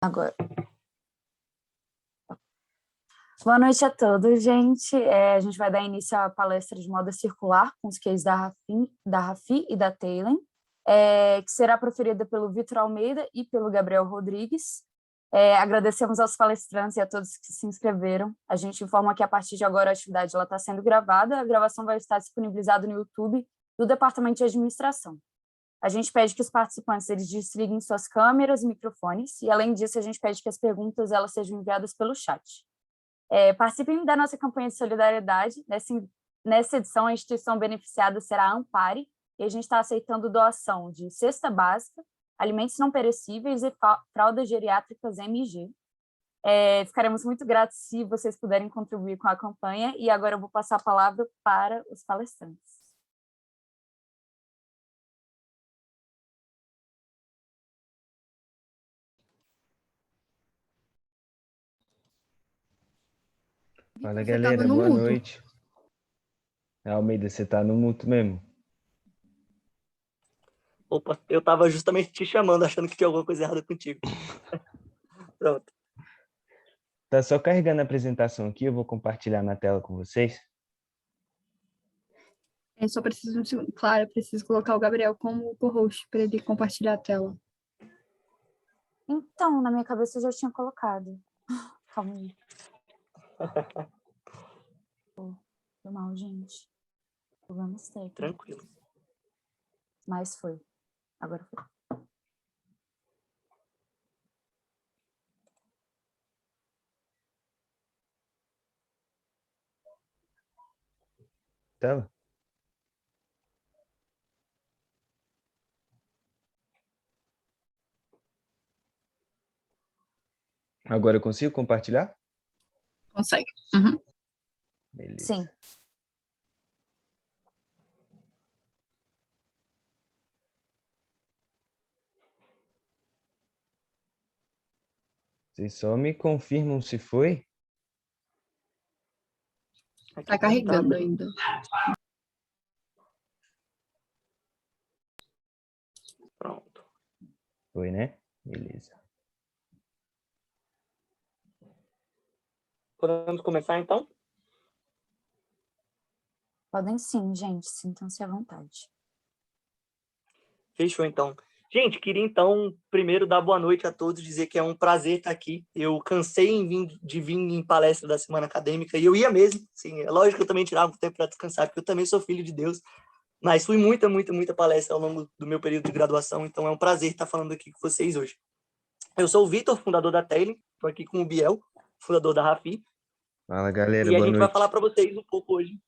Agora. Boa noite a todos, gente. A gente vai dar início à palestra de moda circular com os cases da Rafi e da Taylen, que será proferida pelo Vitor Almeida e pelo Gabriel Rodrigues. Agradecemos aos palestrantes e a todos que se inscreveram. A gente informa que a partir de agora a atividade está sendo gravada, a gravação vai estar disponibilizada no YouTube do Departamento de Administração. A gente pede que os participantes eles desliguem suas câmeras e microfones, e além disso a gente pede que as perguntas elas sejam enviadas pelo chat. Participem da nossa campanha de solidariedade. Nessa edição, a instituição beneficiada será a Ampare, e a gente está aceitando doação de cesta básica, alimentos não perecíveis e fraldas geriátricas MG. Ficaremos muito gratos se vocês puderem contribuir com a campanha, e agora eu vou passar a palavra para os palestrantes. Fala, galera, boa noite. Almeida, você tá no mudo mesmo? Opa, eu tava justamente te chamando, achando que tinha alguma coisa errada contigo. Pronto. Tá só carregando a apresentação aqui, eu vou compartilhar na tela com vocês. Eu só preciso, claro, eu preciso colocar o Gabriel como co-host para ele compartilhar a tela. Então, na minha cabeça eu já tinha colocado. Calma aí. Foi mal, gente. Problemas técnicos. Tranquilo. Mas foi. Agora foi. Tela? Agora eu consigo compartilhar? Consegue. Uhum. Beleza. Sim. Vocês só me confirmam se foi? Tá carregando ainda. Pronto. Foi, né? Beleza. Podemos começar, então? Podem sim, gente. Sintam-se à vontade. Fechou, então. Gente, queria, então, primeiro dar boa noite a todos, dizer que é um prazer estar aqui. Eu cansei de vir em palestra da Semana Acadêmica, e eu ia mesmo. Sim, é lógico que eu também tirava um tempo para descansar, porque eu também sou filho de Deus. Mas fui muita palestra ao longo do meu período de graduação, então é um prazer estar falando aqui com vocês hoje. Eu sou o Vitor, fundador da Taylen, estou aqui com o Biel, fundador da Rafi. Fala, galera, E a boa gente noite. vai falar para vocês um pouco hoje.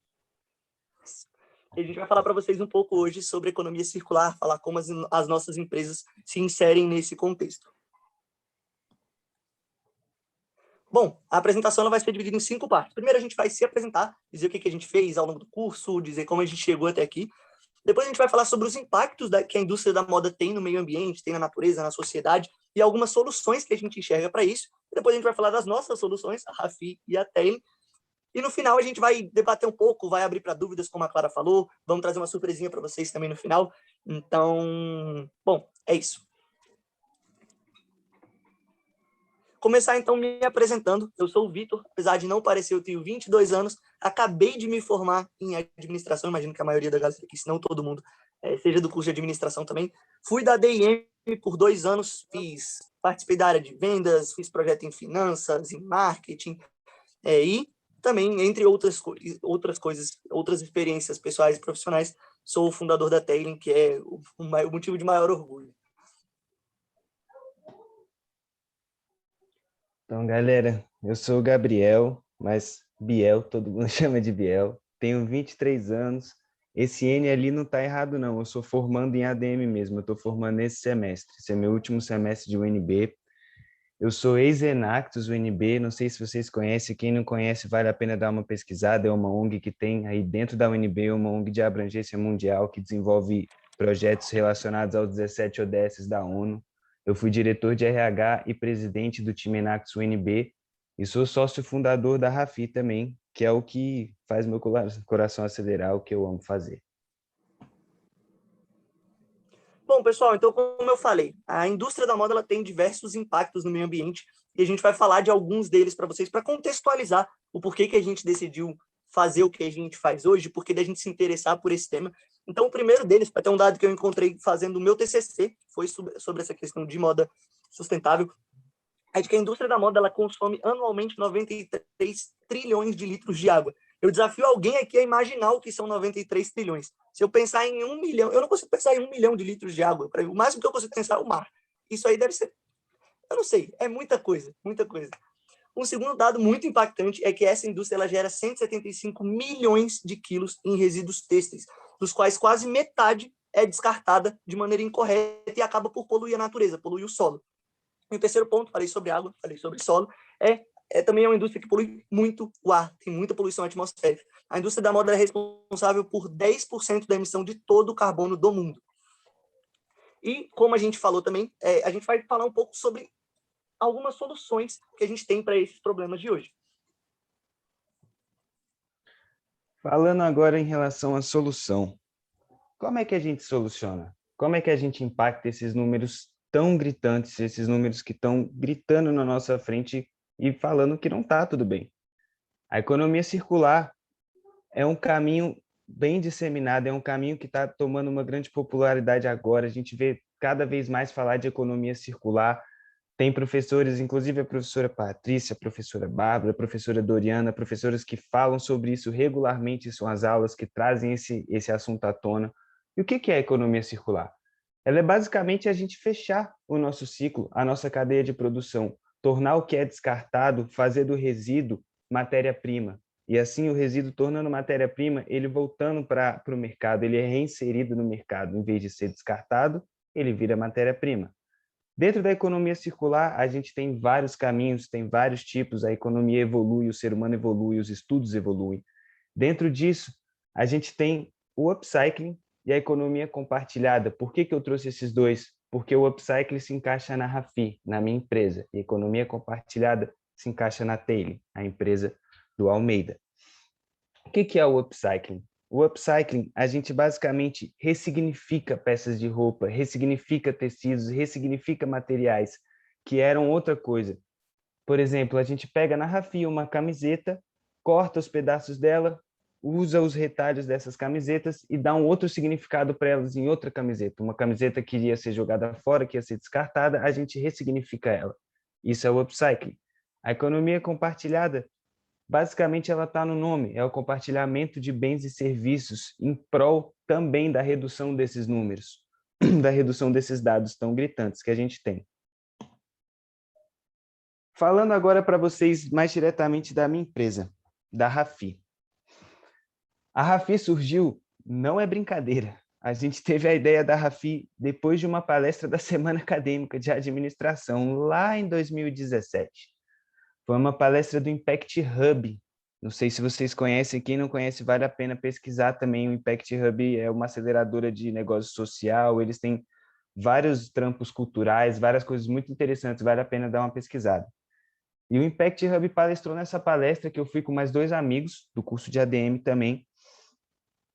A gente vai falar para vocês um pouco hoje sobre economia circular, falar como as nossas empresas se inserem nesse contexto. Bom, a apresentação ela vai ser dividida em 5 partes. Primeiro a gente vai se apresentar, dizer o que a gente fez ao longo do curso, dizer como a gente chegou até aqui. Depois a gente vai falar sobre os impactos que a indústria da moda tem no meio ambiente, tem na natureza, na sociedade, e algumas soluções que a gente enxerga para isso. Depois a gente vai falar das nossas soluções, a Rafi e a Taylen. E no final a gente vai debater um pouco, vai abrir para dúvidas, como a Clara falou, vamos trazer uma surpresinha para vocês também no final. Então, bom, é isso. Começar então me apresentando. Eu sou o Vitor, apesar de não parecer, eu tenho 22 anos, acabei de me formar em administração, imagino que a maioria da galera aqui, se não todo mundo, seja do curso de administração também. Fui da D&M por 2 anos, participei da área de vendas, fiz projeto em finanças, em marketing, e também, entre outras coisas, outras experiências pessoais e profissionais, sou o fundador da Taylen, que é o motivo de maior orgulho. Então, galera, eu sou o Gabriel, mas Biel, todo mundo chama de Biel. Tenho 23 anos. Esse N ali não está errado, não. Eu sou formando em ADM mesmo. Eu estou formando esse semestre. Esse é meu último semestre de UNB. Eu sou ex-Enactus UNB. Não sei se vocês conhecem. Quem não conhece, vale a pena dar uma pesquisada. É uma ONG que tem aí dentro da UNB, uma ONG de abrangência mundial que desenvolve projetos relacionados aos 17 ODSs da ONU. Eu fui diretor de RH e presidente do time Enactus UNB e sou sócio fundador da Rafi também, que é o que faz meu coração acelerar, o que eu amo fazer. Bom, pessoal, então, como eu falei, a indústria da moda ela tem diversos impactos no meio ambiente e a gente vai falar de alguns deles para vocês, para contextualizar o porquê que a gente decidiu fazer o que a gente faz hoje, porquê da gente se interessar por esse tema. Então, o primeiro deles, até um dado que eu encontrei fazendo o meu TCC, foi sobre essa questão de moda sustentável, é de que a indústria da moda ela consome anualmente 93 trilhões de litros de água. Eu desafio alguém aqui a imaginar o que são 93 trilhões. Se eu pensar em 1 milhão, eu não consigo pensar em 1 milhão de litros de água. O máximo que eu consigo pensar é o mar. Isso aí deve ser, eu não sei, é muita coisa, muita coisa. Um segundo dado muito impactante é que essa indústria ela gera 175 milhões de quilos em resíduos têxteis, dos quais quase metade é descartada de maneira incorreta e acaba por poluir a natureza, poluir o solo. E o terceiro ponto, falei sobre água, falei sobre solo, também é uma indústria que polui muito o ar, tem muita poluição atmosférica. A indústria da moda é responsável por 10% da emissão de todo o carbono do mundo. E, como a gente falou também, a gente vai falar um pouco sobre algumas soluções que a gente tem para esses problemas de hoje. Falando agora em relação à solução, como é que a gente soluciona? Como é que a gente impacta esses números tão gritantes, esses números que estão gritando na nossa frente e falando que não está tudo bem? A economia circular é um caminho bem disseminado, é um caminho que está tomando uma grande popularidade agora. A gente vê cada vez mais falar de economia circular. Tem professores, inclusive a professora Patrícia, a professora Bárbara, a professora Doriana, professoras que falam sobre isso regularmente, são as aulas que trazem esse assunto à tona. E o que é a economia circular? Ela é basicamente a gente fechar o nosso ciclo, a nossa cadeia de produção, tornar o que é descartado, fazer do resíduo matéria-prima. E assim o resíduo tornando matéria-prima, ele voltando para o mercado, ele é reinserido no mercado. Em vez de ser descartado, ele vira matéria-prima. Dentro da economia circular, a gente tem vários caminhos, tem vários tipos, a economia evolui, o ser humano evolui, os estudos evoluem. Dentro disso, a gente tem o upcycling e a economia compartilhada. Por que eu trouxe esses dois? Porque o upcycling se encaixa na Rafi, na minha empresa, e a economia compartilhada se encaixa na Taylor, a empresa do Almeida. O que é o upcycling? O upcycling, a gente basicamente ressignifica peças de roupa, ressignifica tecidos, ressignifica materiais que eram outra coisa. Por exemplo, a gente pega na Rafi uma camiseta, corta os pedaços dela, usa os retalhos dessas camisetas e dá um outro significado para elas em outra camiseta. Uma camiseta que ia ser jogada fora, que ia ser descartada, a gente ressignifica ela. Isso é o upcycling. A economia compartilhada, basicamente, ela está no nome, é o compartilhamento de bens e serviços em prol também da redução desses números, da redução desses dados tão gritantes que a gente tem. Falando agora para vocês mais diretamente da minha empresa, da Rafi. A Rafi surgiu, não é brincadeira, a gente teve a ideia da Rafi depois de uma palestra da Semana Acadêmica de Administração, lá em 2017. Foi uma palestra do Impact Hub. Não sei se vocês conhecem, quem não conhece, vale a pena pesquisar também. O Impact Hub é uma aceleradora de negócio social, eles têm vários trampos culturais, várias coisas muito interessantes, vale a pena dar uma pesquisada. E o Impact Hub palestrou nessa palestra, que eu fui com mais 2 amigos do curso de ADM também.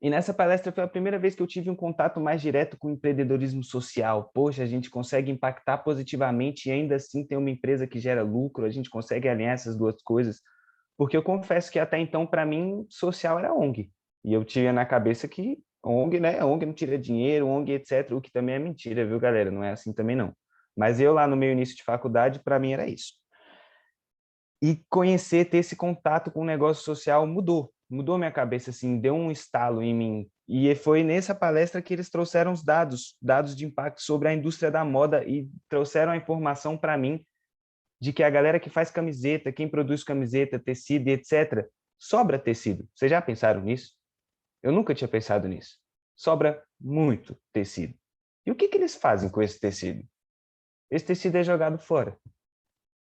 E nessa palestra foi a primeira vez que eu tive um contato mais direto com o empreendedorismo social. Poxa, a gente consegue impactar positivamente e ainda assim ter uma empresa que gera lucro, a gente consegue alinhar essas duas coisas. Porque eu confesso que até então, para mim, social era ONG. E eu tinha na cabeça que ONG, né? ONG não tira dinheiro, ONG, etc. O que também é mentira, viu, galera? Não é assim também, não. Mas eu lá no meu início de faculdade, para mim era isso. E conhecer, ter esse contato com o negócio social mudou minha cabeça, assim, deu um estalo em mim. E foi nessa palestra que eles trouxeram os dados de impacto sobre a indústria da moda e trouxeram a informação para mim de que a galera que faz camiseta, quem produz camiseta, tecido, etc., sobra tecido. Vocês já pensaram nisso? Eu nunca tinha pensado nisso. Sobra muito tecido. E o que eles fazem com esse tecido? Esse tecido é jogado fora.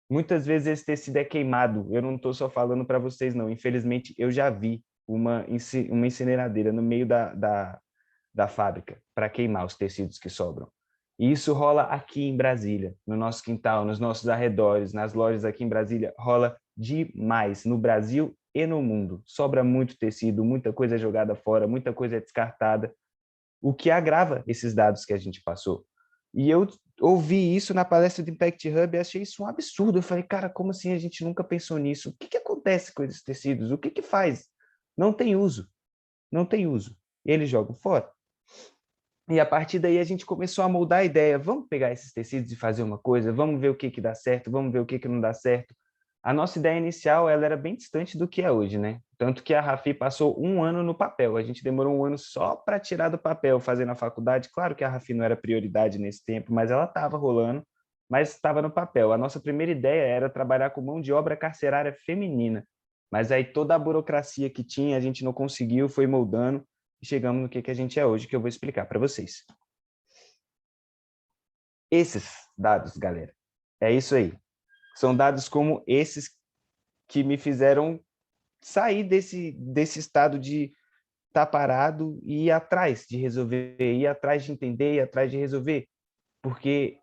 Muitas vezes esse tecido é queimado. Eu não estou só falando para vocês, não. Infelizmente, eu já vi uma incineradeira no meio da fábrica para queimar os tecidos que sobram. E isso rola aqui em Brasília, no nosso quintal, nos nossos arredores, nas lojas aqui em Brasília. Rola demais, no Brasil e no mundo. Sobra muito tecido, muita coisa é jogada fora, muita coisa é descartada. o que agrava esses dados que a gente passou. E eu ouvi isso na palestra do Impact Hub e achei isso um absurdo. Eu falei, cara, como assim a gente nunca pensou nisso? O que que acontece com esses tecidos? O que que faz? Não tem uso. Não tem uso. E eles jogam fora. E a partir daí a gente começou a moldar a ideia. Vamos pegar esses tecidos e fazer uma coisa? Vamos ver o que que dá certo? Vamos ver o que que não dá certo? A nossa ideia inicial ela era bem distante do que é hoje, né? Tanto que a Rafi passou 1 ano no papel. A gente demorou 1 ano só para tirar do papel, fazer na faculdade. Claro que a Rafi não era prioridade nesse tempo, mas ela estava rolando, mas estava no papel. A nossa primeira ideia era trabalhar com mão de obra carcerária feminina. Mas aí toda a burocracia que tinha, a gente não conseguiu, foi moldando e chegamos no que a gente é hoje, que eu vou explicar para vocês. Esses dados, galera, é isso aí. São dados como esses que me fizeram sair desse estado de estar parado e ir atrás de resolver, ir atrás de entender, ir atrás de resolver. Porque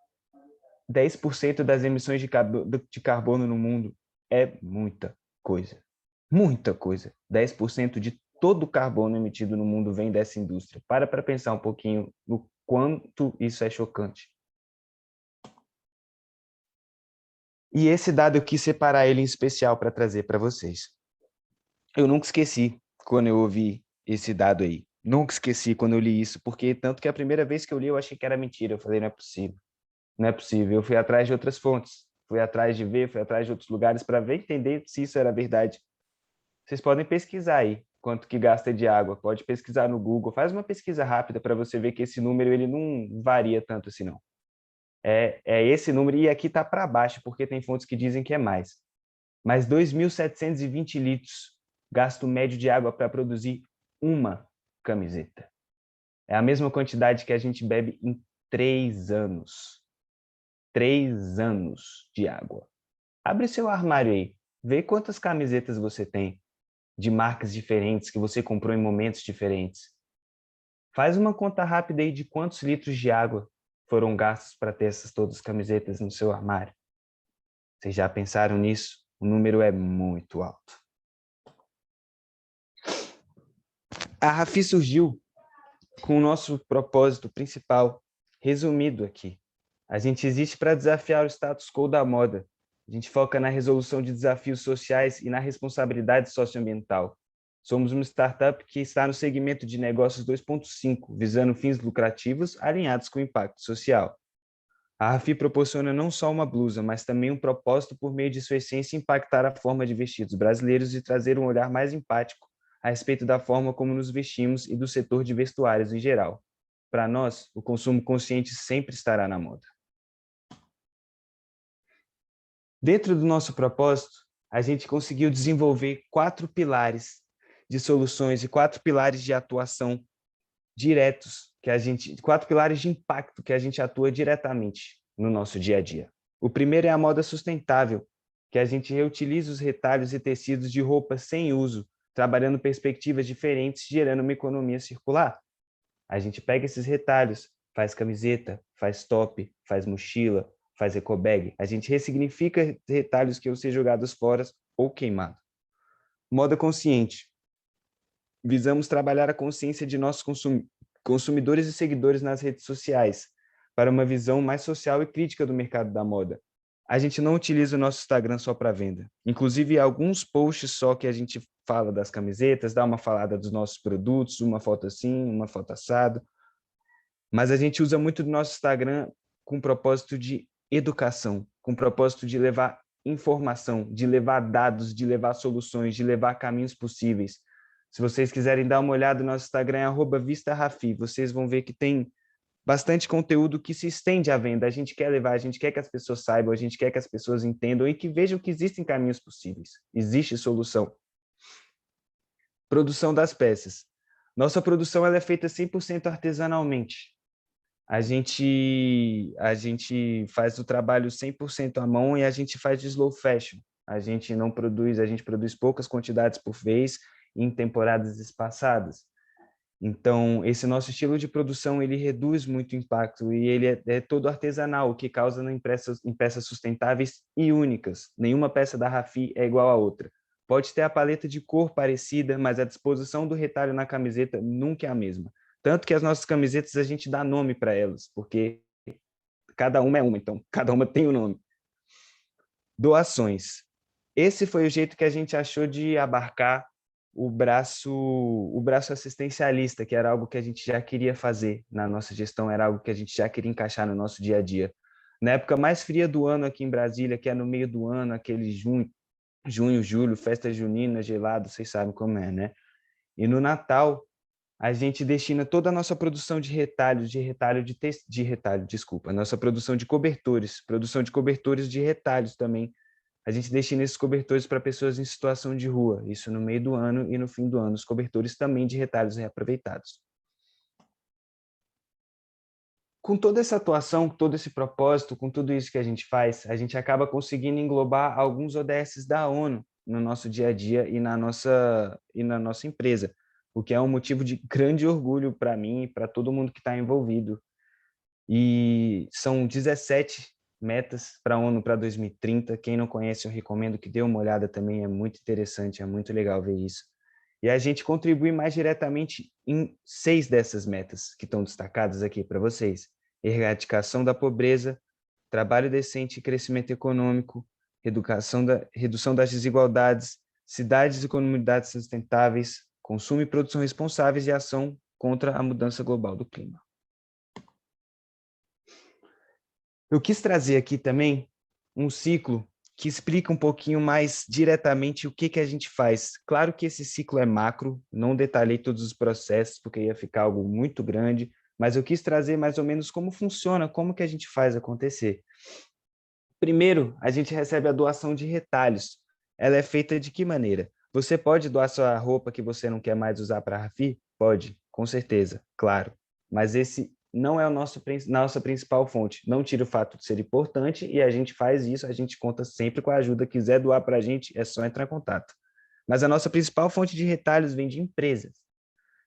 10% das emissões de carbono no mundo é muita coisa. Muita coisa. 10% de todo o carbono emitido no mundo vem dessa indústria. Para pensar um pouquinho no quanto isso é chocante. E esse dado eu quis separar ele em especial para trazer para vocês. Eu nunca esqueci quando eu ouvi esse dado aí. Nunca esqueci quando eu li isso, porque tanto que a primeira vez que eu li eu achei que era mentira. Eu falei, não é possível. Não é possível. Eu fui atrás de outras fontes. Fui atrás de ver, fui atrás de outros lugares para ver e entender se isso era verdade. Vocês podem pesquisar aí quanto que gasta de água. Pode pesquisar no Google. Faz uma pesquisa rápida para você ver que esse número ele não varia tanto assim, não. É esse número, e aqui está para baixo, porque tem fontes que dizem que é mais. Mas 2.720 litros gasto médio de água para produzir uma camiseta. É a mesma quantidade que a gente bebe em 3 anos. 3 anos de água. Abre seu armário aí, vê quantas camisetas você tem, de marcas diferentes, que você comprou em momentos diferentes. Faz uma conta rápida aí de quantos litros de água foram gastos para ter essas todas as camisetas no seu armário. Vocês já pensaram nisso? O número é muito alto. A Rafi surgiu com o nosso propósito principal, resumido aqui. A gente existe para desafiar o status quo da moda. A gente foca na resolução de desafios sociais e na responsabilidade socioambiental. Somos uma startup que está no segmento de negócios 2.5, visando fins lucrativos alinhados com o impacto social. A Rafi proporciona não só uma blusa, mas também um propósito por meio de sua essência impactar a forma de vestir dos brasileiros e trazer um olhar mais empático a respeito da forma como nos vestimos e do setor de vestuários em geral. Para nós, o consumo consciente sempre estará na moda. Dentro do nosso propósito, a gente conseguiu desenvolver 4 pilares de soluções e 4 pilares de atuação diretos, 4 pilares de impacto que a gente atua diretamente no nosso dia a dia. O primeiro é a moda sustentável, que a gente reutiliza os retalhos e tecidos de roupas sem uso, trabalhando perspectivas diferentes, gerando uma economia circular. A gente pega esses retalhos, faz camiseta, faz top, faz mochila, faz ecobag. A gente ressignifica retalhos que iam ser jogados fora ou queimados. Moda consciente. Visamos trabalhar a consciência de nossos consumidores e seguidores nas redes sociais, para uma visão mais social e crítica do mercado da moda. A gente não utiliza o nosso Instagram só para venda. Inclusive, alguns posts só que a gente fala das camisetas, dá uma falada dos nossos produtos, uma foto assim, uma foto assado. Mas a gente usa muito do nosso Instagram com o propósito de educação, com o propósito de levar informação, de levar dados, de levar soluções, de levar caminhos possíveis. Se vocês quiserem dar uma olhada no nosso Instagram, é @VistaRafi. Vocês vão ver que tem bastante conteúdo que se estende à venda. A gente quer levar, a gente quer que as pessoas saibam, a gente quer que as pessoas entendam e que vejam que existem caminhos possíveis. Existe solução. Produção das peças. Nossa produção ela é feita 100% artesanalmente. A gente faz o trabalho 100% à mão e a gente faz de slow fashion. A gente produz poucas quantidades por vez em temporadas espaçadas. Então, esse nosso estilo de produção, ele reduz muito o impacto e ele é todo artesanal, o que causa em peças sustentáveis e únicas. Nenhuma peça da Rafi é igual à outra. Pode ter a paleta de cor parecida, mas a disposição do retalho na camiseta nunca é a mesma. Tanto que as nossas camisetas a gente dá nome para elas, porque cada uma é uma, então cada uma tem um nome. Doações. Esse foi o jeito que a gente achou de abarcar o braço assistencialista, que era algo que a gente já queria fazer na nossa gestão, era algo que a gente já queria encaixar no nosso dia a dia. Na época mais fria do ano aqui em Brasília, que é no meio do ano, aquele junho, julho, festa junina, gelado, vocês sabem como é, né? E no Natal, a gente destina toda a nossa produção de retalho, desculpa, nossa produção de cobertores de retalhos também. A gente destina esses cobertores para pessoas em situação de rua, isso no meio do ano e no fim do ano, os cobertores também de retalhos reaproveitados. Com toda essa atuação, com todo esse propósito, com tudo isso que a gente faz, a gente acaba conseguindo englobar alguns ODSs da ONU no nosso dia a dia e na nossa empresa, o que é um motivo de grande orgulho para mim e para todo mundo que está envolvido. E são 17 metas para a ONU para 2030. Quem não conhece, eu recomendo que dê uma olhada também, é muito interessante, é muito legal ver isso. E a gente contribui mais diretamente em 6 dessas metas que estão destacadas aqui para vocês. Erradicação da pobreza, trabalho decente e crescimento econômico, redução das desigualdades, cidades e comunidades sustentáveis, consumo e produção responsáveis e ação contra a mudança global do clima. Eu quis trazer aqui também um ciclo que explica um pouquinho mais diretamente o que a gente faz. Claro que esse ciclo é macro, não detalhei todos os processos, porque ia ficar algo muito grande, mas eu quis trazer mais ou menos como funciona, como que a gente faz acontecer. Primeiro, a gente recebe a doação de retalhos. Ela é feita de que maneira? Você pode doar sua roupa que você não quer mais usar para a Rafi? Pode, com certeza, claro. Mas esse não é a nossa principal fonte. Não tira o fato de ser importante e a gente faz isso, a gente conta sempre com a ajuda. Quiser doar para a gente, é só entrar em contato. Mas a nossa principal fonte de retalhos vem de empresas.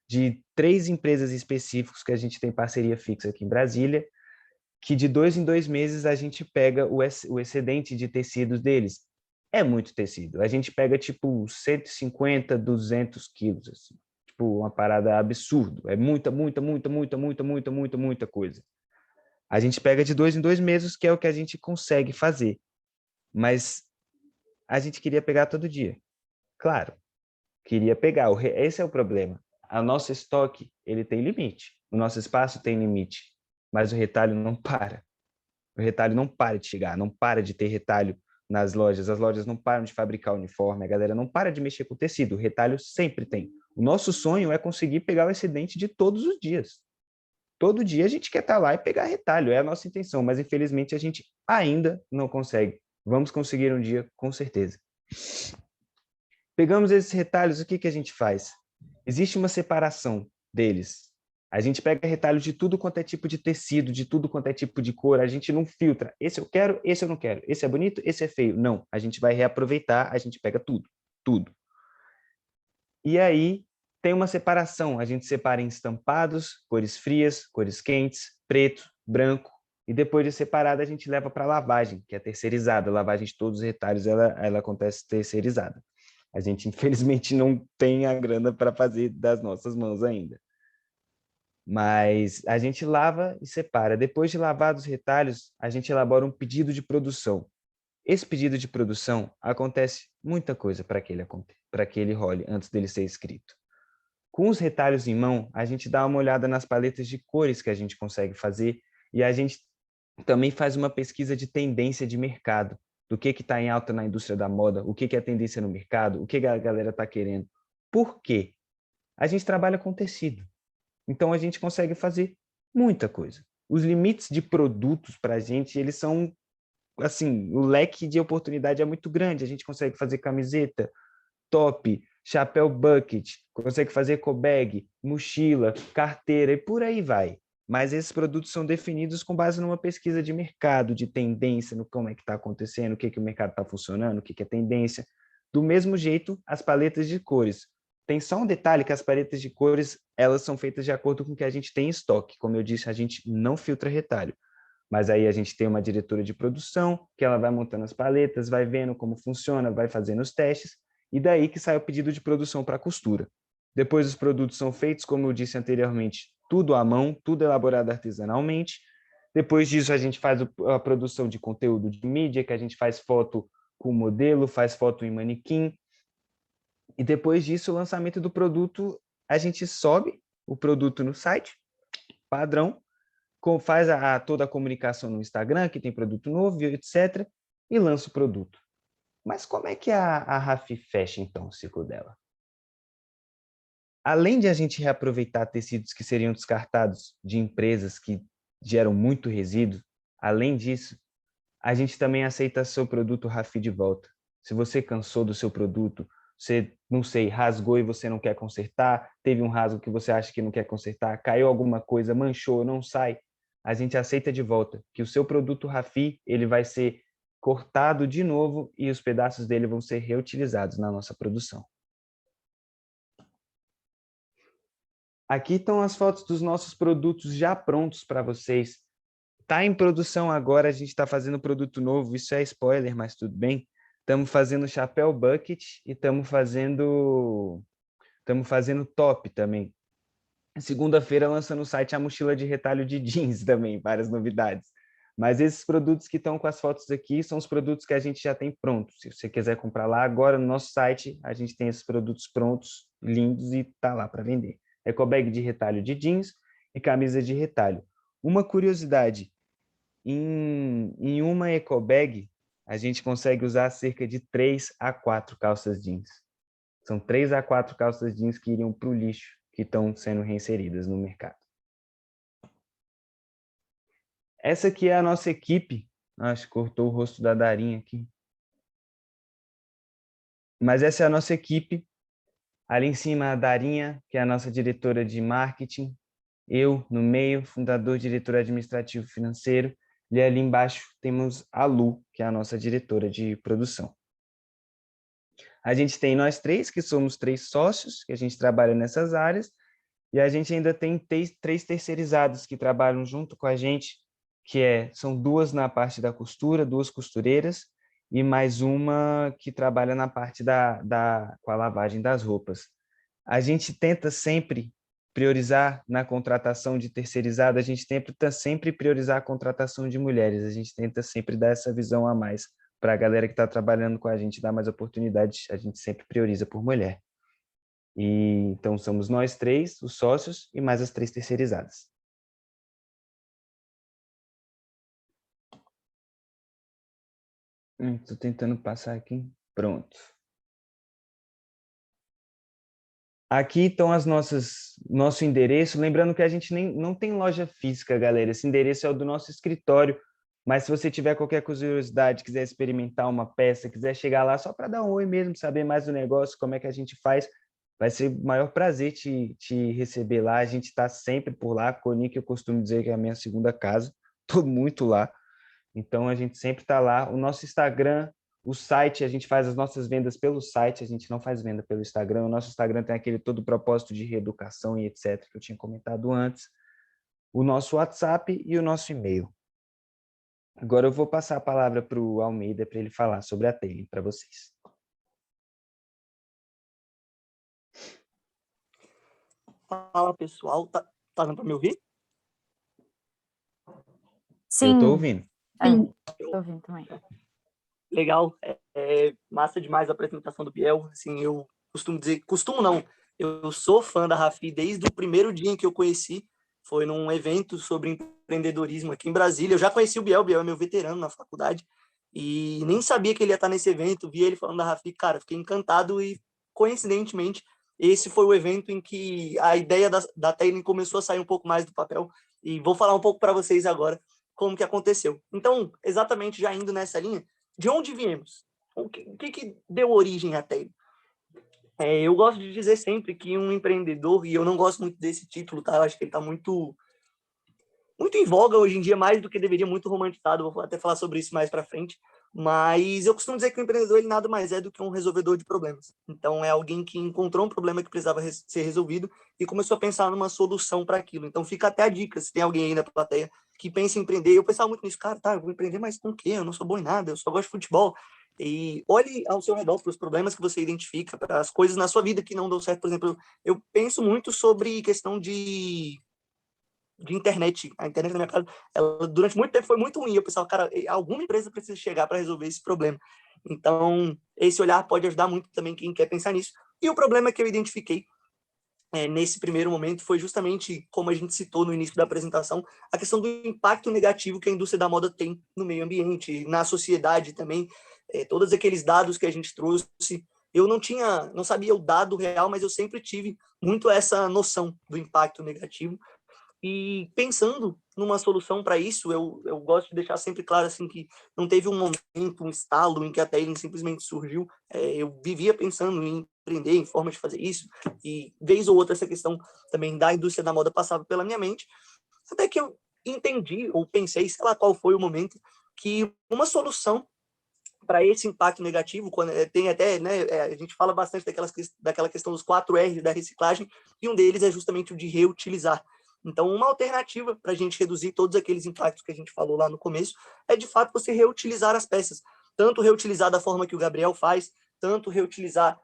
De 3 empresas específicas que a gente tem parceria fixa aqui em Brasília, que de 2 em 2 meses a gente pega o excedente de tecidos deles. É muito tecido. A gente pega tipo 150, 200 quilos, assim. Tipo, uma parada absurda. É muita coisa. A gente pega de 2 em 2 meses, que é o que a gente consegue fazer. Mas a gente queria pegar todo dia. Claro, queria pegar. Esse é o problema. O nosso estoque, ele tem limite. O nosso espaço tem limite. Mas o retalho não para. O retalho não para de chegar, não para de ter retalho nas lojas, as lojas não param de fabricar uniforme, a galera não para de mexer com tecido, o retalho sempre tem. O nosso sonho é conseguir pegar o excedente de todos os dias. Todo dia a gente quer estar lá e pegar retalho, é a nossa intenção, mas infelizmente a gente ainda não consegue. Vamos conseguir um dia, com certeza. Pegamos esses retalhos, o que a gente faz? Existe uma separação deles. A gente pega retalhos de tudo quanto é tipo de tecido, de tudo quanto é tipo de cor, a gente não filtra. Esse eu quero, esse eu não quero. Esse é bonito, esse é feio. Não, a gente vai reaproveitar, a gente pega tudo, tudo. E aí tem uma separação, a gente separa em estampados, cores frias, cores quentes, preto, branco, e depois de separada a gente leva para lavagem, que é terceirizada. A lavagem de todos os retalhos, ela acontece terceirizada. A gente, infelizmente, não tem a grana para fazer das nossas mãos ainda. Mas a gente lava e separa. Depois de lavados os retalhos, a gente elabora um pedido de produção. Esse pedido de produção acontece muita coisa para que ele role antes dele ser escrito. Com os retalhos em mão, a gente dá uma olhada nas paletas de cores que a gente consegue fazer e a gente também faz uma pesquisa de tendência de mercado, do que está em alta na indústria da moda, o que é tendência no mercado, o que a galera está querendo. Por quê? A gente trabalha com tecido. Então, a gente consegue fazer muita coisa. Os limites de produtos para a gente, eles são, assim, o leque de oportunidade é muito grande. A gente consegue fazer camiseta, top, chapéu bucket, consegue fazer ecobag, mochila, carteira e por aí vai. Mas esses produtos são definidos com base numa pesquisa de mercado, de tendência, no como é que está acontecendo, o que o mercado está funcionando, o que é tendência. Do mesmo jeito, as paletas de cores. Tem só um detalhe que as paletas de cores, elas são feitas de acordo com o que a gente tem em estoque. Como eu disse, a gente não filtra retalho. Mas aí a gente tem uma diretora de produção, que ela vai montando as paletas, vai vendo como funciona, vai fazendo os testes, e daí que sai o pedido de produção para a costura. Depois os produtos são feitos, como eu disse anteriormente, tudo à mão, tudo elaborado artesanalmente. Depois disso, a gente faz a produção de conteúdo de mídia, que a gente faz foto com modelo, faz foto em manequim. E depois disso, o lançamento do produto, a gente sobe o produto no site, padrão, faz toda a comunicação no Instagram, que tem produto novo, etc., e lança o produto. Mas como é que a Rafi fecha, então, o ciclo dela? Além de a gente reaproveitar tecidos que seriam descartados de empresas que geram muito resíduo, além disso, a gente também aceita seu produto Rafi de volta. Se você cansou do seu produto, você, não sei, rasgou e você não quer consertar, teve um rasgo que você acha que não quer consertar, caiu alguma coisa, manchou, não sai, a gente aceita de volta, que o seu produto Rafi, ele vai ser cortado de novo e os pedaços dele vão ser reutilizados na nossa produção. Aqui estão as fotos dos nossos produtos já prontos para vocês. Está em produção agora, a gente está fazendo produto novo, isso é spoiler, mas tudo bem. Estamos fazendo chapéu bucket e estamos fazendo top também. Segunda-feira lança no site a mochila de retalho de jeans também, várias novidades. Mas esses produtos que estão com as fotos aqui são os produtos que a gente já tem prontos. Se você quiser comprar lá agora no nosso site, a gente tem esses produtos prontos, lindos e tá lá para vender. Ecobag de retalho de jeans e camisa de retalho. Uma curiosidade, em uma ecobag, a gente consegue usar cerca de 3 a 4 calças jeans. São 3 a 4 calças jeans que iriam para o lixo, que estão sendo reinseridas no mercado. Essa aqui é a nossa equipe. Acho que cortou o rosto da Darinha aqui. Mas essa é a nossa equipe. Ali em cima a Darinha, que é a nossa diretora de marketing. Eu, no meio, fundador, diretor administrativo financeiro. E ali embaixo temos a Lu, que é a nossa diretora de produção. A gente tem nós três, que somos 3 sócios, que a gente trabalha nessas áreas. E a gente ainda tem 3 terceirizados que trabalham junto com a gente, são 2 na parte da costura, 2 costureiras, e mais uma que trabalha na parte com a lavagem das roupas. A gente tenta sempre priorizar na contratação de terceirizado, a gente tenta sempre priorizar a contratação de mulheres, a gente tenta sempre dar essa visão a mais para a galera que está trabalhando com a gente, dar mais oportunidades, a gente sempre prioriza por mulher. E, então, somos nós 3, os sócios, e mais as 3 terceirizadas. Estou tentando passar aqui. Pronto. Aqui estão nosso endereço. Lembrando que a gente não tem loja física, galera. Esse endereço é o do nosso escritório. Mas se você tiver qualquer curiosidade, quiser experimentar uma peça, quiser chegar lá só para dar um oi mesmo, saber mais do negócio, como é que a gente faz, vai ser o maior prazer te receber lá. A gente está sempre por lá. Conic, eu costumo dizer que é a minha segunda casa. Estou muito lá. Então, a gente sempre está lá. O nosso Instagram, o site, a gente faz as nossas vendas pelo site. A gente não faz venda pelo Instagram. O nosso Instagram tem aquele todo propósito de reeducação e etc. que eu tinha comentado antes. O nosso WhatsApp e o nosso e-mail. Agora eu vou passar a palavra para o Almeida para ele falar sobre a Tailing para vocês. Fala, pessoal. Tá dando para me ouvir? Sim. Eu estou ouvindo. Estou ouvindo também. Legal. Massa demais a apresentação do Biel. Assim, eu costumo dizer... Costumo não. Eu sou fã da Rafi desde o primeiro dia em que eu conheci. Foi num evento sobre empreendedorismo aqui em Brasília. Eu já conheci o Biel é meu veterano na faculdade. E nem sabia que ele ia estar nesse evento. Vi ele falando da Rafi. Cara, fiquei encantado e, coincidentemente, esse foi o evento em que a ideia da Tailing começou a sair um pouco mais do papel. E vou falar um pouco para vocês agora como que aconteceu. Então, exatamente já indo nessa linha, de onde viemos? O que deu origem à Tailing? Eu gosto de dizer sempre que um empreendedor, e eu não gosto muito desse título, tá? Eu acho que ele está muito em voga hoje em dia, mais do que deveria, muito romantizado, vou até falar sobre isso mais para frente, mas eu costumo dizer que o empreendedor ele nada mais é do que um resolvedor de problemas. Então, é alguém que encontrou um problema que precisava ser resolvido e começou a pensar numa solução para aquilo. Então, fica até a dica, se tem alguém aí na plateia que pensa em empreender. Eu pensava muito nisso, cara, eu vou empreender, mas com o quê? Eu não sou bom em nada, eu só gosto de futebol. E olhe ao seu redor para os problemas que você identifica, para as coisas na sua vida que não dão certo. Por exemplo, eu penso muito sobre questão de de internet. A internet na minha casa, ela, durante muito tempo, foi muito ruim. Eu pensava, cara, alguma empresa precisa chegar para resolver esse problema. Então, esse olhar pode ajudar muito também quem quer pensar nisso. E o problema que eu identifiquei nesse primeiro momento foi justamente, como a gente citou no início da apresentação, a questão do impacto negativo que a indústria da moda tem no meio ambiente, na sociedade também. Todos aqueles dados que a gente trouxe, eu não sabia o dado real, mas eu sempre tive muito essa noção do impacto negativo. E pensando numa solução para isso, eu gosto de deixar sempre claro assim que não teve um momento, um estalo em que a Tailing simplesmente surgiu. Eu vivia pensando em empreender, em forma de fazer isso, e vez ou outra essa questão também da indústria da moda passava pela minha mente, até que eu entendi, ou pensei, sei lá qual foi o momento, que uma solução para esse impacto negativo, quando tem até, né, a gente fala bastante daquela questão dos 4 R's da reciclagem, e um deles é justamente o de reutilizar. Então, uma alternativa para a gente reduzir todos aqueles impactos que a gente falou lá no começo é, de fato, você reutilizar as peças. Tanto reutilizar da forma que o Gabriel faz, tanto reutilizar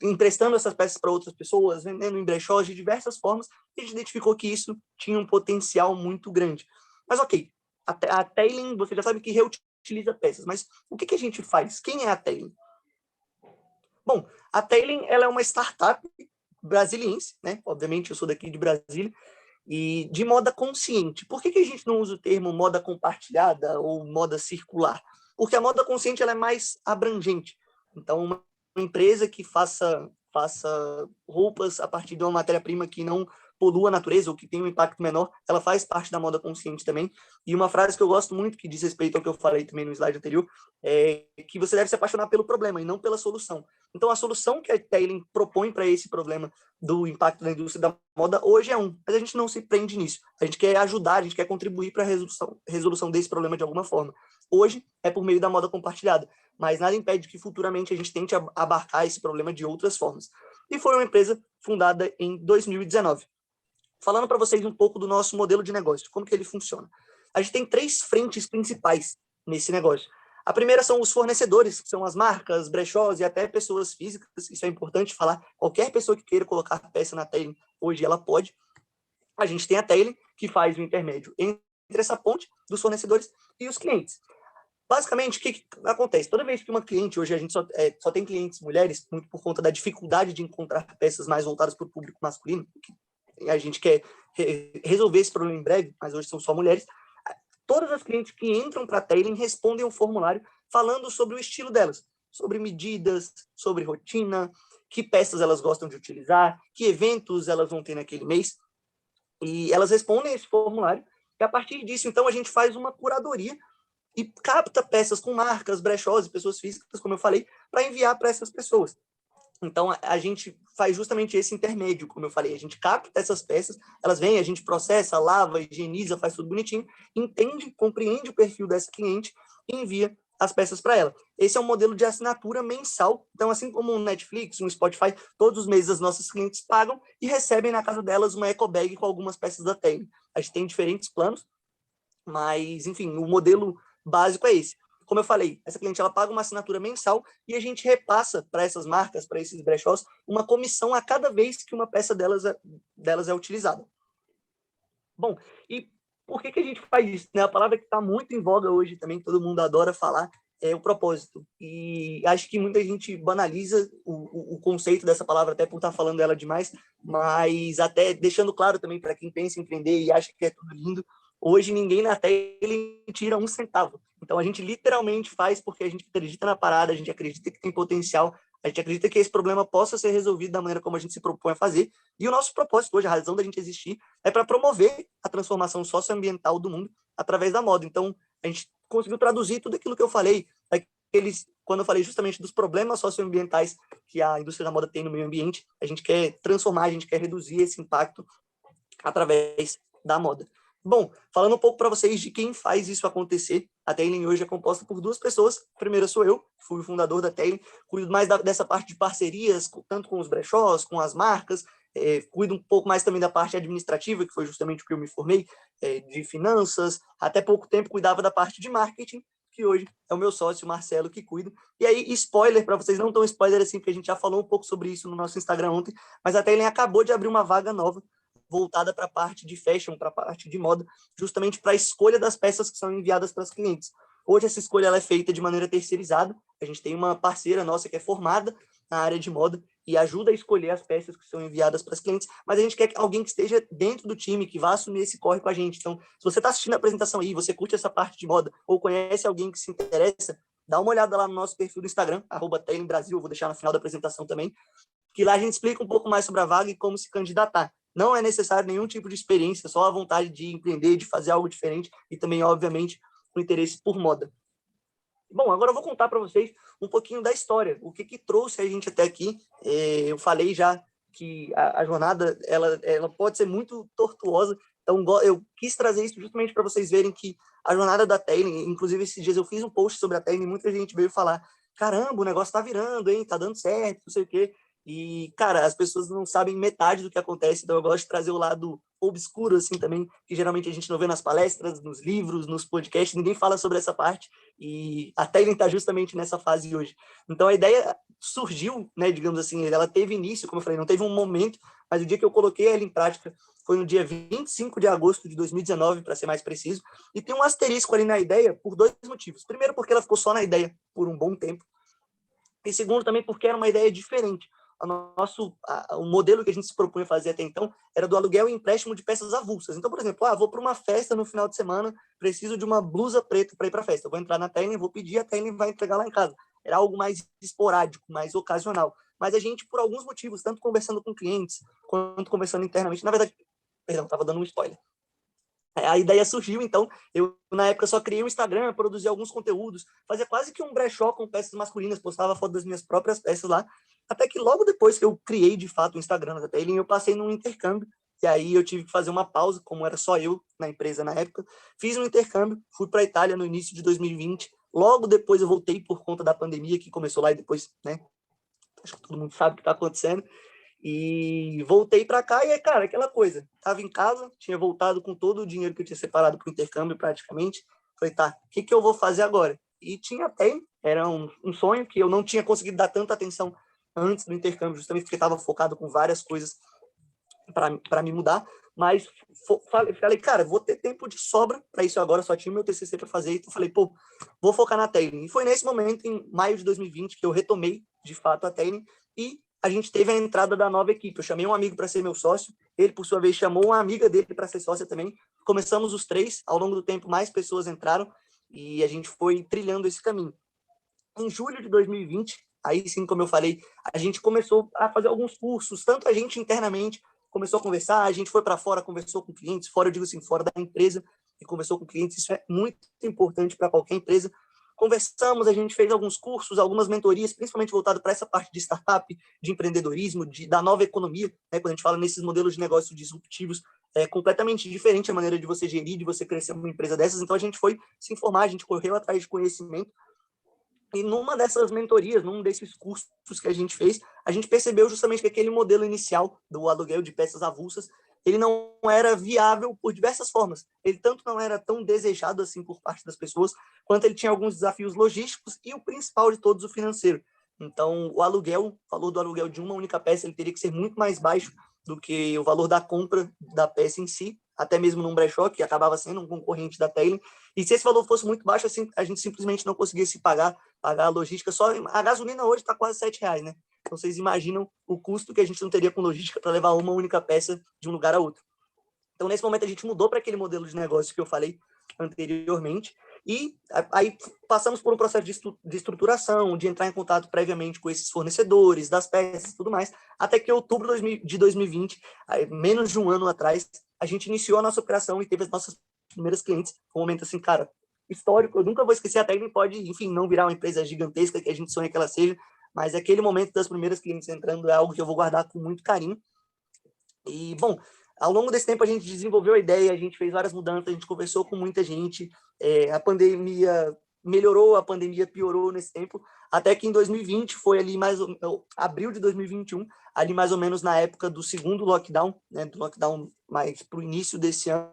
emprestando essas peças para outras pessoas, vendendo em brechós, de diversas formas, e a gente identificou que isso tinha um potencial muito grande. Mas, ok, a Tailing, você já sabe que reutiliza peças, mas o que a gente faz? Quem é a Tailing? Bom, a Tailing, ela é uma startup brasiliense, né? Obviamente, eu sou daqui de Brasília, e de moda consciente. Por que a gente não usa o termo moda compartilhada ou moda circular? Porque a moda consciente ela é mais abrangente. Então, uma empresa que faça roupas a partir de uma matéria-prima que não polua a natureza ou que tem um impacto menor, ela faz parte da moda consciente também. E uma frase que eu gosto muito, que diz respeito ao que eu falei também no slide anterior, é que você deve se apaixonar pelo problema e não pela solução. Então, a solução que a Tailing propõe para esse problema do impacto da indústria da moda hoje é mas a gente não se prende nisso. A gente quer ajudar, a gente quer contribuir para a resolução desse problema de alguma forma. Hoje é por meio da moda compartilhada, mas nada impede que futuramente a gente tente abarcar esse problema de outras formas. E foi uma empresa fundada em 2019. Falando para vocês um pouco do nosso modelo de negócio, como que ele funciona. A gente tem 3 frentes principais nesse negócio. A primeira são os fornecedores, que são as marcas, brechós e até pessoas físicas. Isso é importante falar. Qualquer pessoa que queira colocar peça na Tailing, hoje ela pode. A gente tem a Tailing, que faz o intermédio entre essa ponte dos fornecedores e os clientes. Basicamente, o que acontece? Toda vez que uma cliente, hoje a gente só tem clientes mulheres, muito por conta da dificuldade de encontrar peças mais voltadas para o público masculino, a gente quer resolver esse problema em breve, mas hoje são só mulheres. Todas as clientes que entram para a Tailing respondem um formulário falando sobre o estilo delas, sobre medidas, sobre rotina, que peças elas gostam de utilizar, que eventos elas vão ter naquele mês. E elas respondem esse formulário, e a partir disso, então, a gente faz uma curadoria e capta peças com marcas, brechós e pessoas físicas, como eu falei, para enviar para essas pessoas. Então, a gente faz justamente esse intermédio, como eu falei. A gente capta essas peças, elas vêm, a gente processa, lava, higieniza, faz tudo bonitinho, entende, compreende o perfil dessa cliente e envia as peças para ela. Esse é um modelo de assinatura mensal. Então, assim como um Netflix, um Spotify, todos os meses as nossas clientes pagam e recebem na casa delas uma eco bag com algumas peças da Tailing. A gente tem diferentes planos, mas, enfim, o modelo básico é esse. Como eu falei, essa cliente ela paga uma assinatura mensal e a gente repassa para essas marcas, para esses brechós, uma comissão a cada vez que uma peça delas é utilizada. Bom, e por que a gente faz isso? A palavra que está muito em voga hoje também, que todo mundo adora falar, é o propósito. E acho que muita gente banaliza o conceito dessa palavra, até por estar falando dela demais, mas até deixando claro também para quem pensa em empreender e acha que é tudo lindo, hoje ninguém na Tailing tira 1 centavo. Então a gente literalmente faz porque a gente acredita na parada, a gente acredita que tem potencial, a gente acredita que esse problema possa ser resolvido da maneira como a gente se propõe a fazer. E o nosso propósito hoje, a razão da gente existir, é para promover a transformação socioambiental do mundo através da moda. Então a gente conseguiu traduzir tudo aquilo que eu falei, quando eu falei justamente dos problemas socioambientais que a indústria da moda tem no meio ambiente, a gente quer transformar, a gente quer reduzir esse impacto através da moda. Bom, falando um pouco para vocês de quem faz isso acontecer, a Tailing hoje é composta por 2 pessoas. A primeira sou eu, fui o fundador da Tailing, cuido mais dessa parte de parcerias, tanto com os brechós, com as marcas, cuido um pouco mais também da parte administrativa, que foi justamente o que eu me formei, de finanças. Até pouco tempo cuidava da parte de marketing, que hoje é o meu sócio, o Marcelo, que cuida. E aí, spoiler para vocês, não tão spoiler assim, porque a gente já falou um pouco sobre isso no nosso Instagram ontem, mas a Tailing acabou de abrir uma vaga nova voltada para a parte de fashion, para a parte de moda, justamente para a escolha das peças que são enviadas para os clientes. Hoje essa escolha ela é feita de maneira terceirizada. A gente tem uma parceira nossa que é formada na área de moda e ajuda a escolher as peças que são enviadas para os clientes, mas a gente quer alguém que esteja dentro do time, que vá assumir esse corre com a gente. Então, se você está assistindo a apresentação aí, você curte essa parte de moda ou conhece alguém que se interessa, dá uma olhada lá no nosso perfil do Instagram, @TailingBrasil, eu vou deixar no final da apresentação também, que lá a gente explica um pouco mais sobre a vaga e como se candidatar. Não é necessário nenhum tipo de experiência, só a vontade de empreender, de fazer algo diferente e também, obviamente, o interesse por moda. Bom, agora eu vou contar para vocês um pouquinho da história, o que trouxe a gente até aqui. Eu falei já que a jornada ela pode ser muito tortuosa, então eu quis trazer isso justamente para vocês verem que a jornada da Tailing, inclusive esses dias eu fiz um post sobre a Tailing, muita gente veio falar, caramba, o negócio tá virando, hein, tá dando certo, não sei o quê. E, cara, as pessoas não sabem metade do que acontece, então eu gosto de trazer o lado obscuro, assim, também, que geralmente a gente não vê nas palestras, nos livros, nos podcasts, ninguém fala sobre essa parte, e a Tailing está justamente nessa fase hoje. Então, a ideia surgiu, né, digamos assim, ela teve início, como eu falei, não teve um momento, mas o dia que eu coloquei ela em prática foi no dia 25 de agosto de 2019, para ser mais preciso, e tem um asterisco ali na ideia por 2 motivos. Primeiro, porque ela ficou só na ideia por um bom tempo, e segundo, também porque era uma ideia diferente. O modelo que a gente se propunha fazer até então era do aluguel e empréstimo de peças avulsas. Então, por exemplo, vou para uma festa no final de semana, preciso de uma blusa preta para ir para a festa. Eu vou entrar na Tailing, vou pedir, a Tailing vai entregar lá em casa. Era algo mais esporádico, mais ocasional. Mas a gente, por alguns motivos, tanto conversando com clientes, quanto conversando internamente, na verdade, perdão, estava dando um spoiler. A ideia surgiu, então, eu na época só criei um Instagram, produzia alguns conteúdos, fazia quase que um brechó com peças masculinas, postava foto das minhas próprias peças lá, até que logo depois que eu criei, de fato, o Instagram da Tailing, eu passei num intercâmbio, e aí eu tive que fazer uma pausa, como era só eu na empresa na época, fiz um intercâmbio, fui para a Itália no início de 2020, logo depois eu voltei por conta da pandemia, que começou lá e depois, né, acho que todo mundo sabe o que está acontecendo, e voltei para cá e, cara, aquela coisa. Tava em casa, tinha voltado com todo o dinheiro que eu tinha separado para o intercâmbio praticamente. Falei, tá, o que eu vou fazer agora? E tinha até, era um sonho que eu não tinha conseguido dar tanta atenção antes do intercâmbio, justamente porque estava focado com várias coisas para me mudar. Mas falei, cara, vou ter tempo de sobra para isso agora, só tinha meu TCC para fazer. Então falei, pô, vou focar na Tailing. E foi nesse momento, em maio de 2020, que eu retomei, de fato, a Tailing e a gente teve a entrada da nova equipe. Eu chamei um amigo para ser meu sócio, ele, por sua vez, chamou uma amiga dele para ser sócia também. Começamos os 3, ao longo do tempo mais pessoas entraram e a gente foi trilhando esse caminho. Em julho de 2020, aí sim, como eu falei, a gente começou a fazer alguns cursos, tanto a gente internamente começou a conversar, a gente foi para fora, conversou com clientes, fora, eu digo assim, fora da empresa, e conversou com clientes, isso é muito importante para qualquer empresa. Conversamos, a gente fez alguns cursos, algumas mentorias, principalmente voltado para essa parte de startup, de empreendedorismo, da nova economia, né? Quando a gente fala nesses modelos de negócio disruptivos, é completamente diferente a maneira de você gerir, de você crescer uma empresa dessas. Então a gente foi se informar, a gente correu atrás de conhecimento. E numa dessas mentorias, num desses cursos que a gente fez, a gente percebeu justamente que aquele modelo inicial do aluguel de peças avulsas, ele não era viável por diversas formas. Ele tanto não era tão desejado assim por parte das pessoas, quanto ele tinha alguns desafios logísticos e o principal de todos, o financeiro. Então, o valor do aluguel de uma única peça, ele teria que ser muito mais baixo do que o valor da compra da peça em si, até mesmo num brechó, que acabava sendo um concorrente da Tailing. E se esse valor fosse muito baixo, assim, a gente simplesmente não conseguia se pagar a logística. Só a gasolina hoje está quase R$ 7, né? Então, vocês imaginam o custo que a gente não teria com logística para levar uma única peça de um lugar a outro. Então, nesse momento, a gente mudou para aquele modelo de negócio que eu falei anteriormente, e aí passamos por um processo de estruturação, de entrar em contato previamente com esses fornecedores, das peças e tudo mais, até que em outubro de 2020, menos de um ano atrás, a gente iniciou a nossa operação e teve as nossas primeiras clientes. Foi um momento assim, cara, histórico, eu nunca vou esquecer. A Tailing pode, enfim, não virar uma empresa gigantesca que a gente sonha que ela seja, mas aquele momento das primeiras clientes entrando é algo que eu vou guardar com muito carinho. E, bom, ao longo desse tempo a gente desenvolveu a ideia, a gente fez várias mudanças, a gente conversou com muita gente, a pandemia melhorou, a pandemia piorou nesse tempo, até que em 2020, foi ali abril de 2021, ali mais ou menos na época do segundo lockdown, né, do lockdown mais para o início desse ano,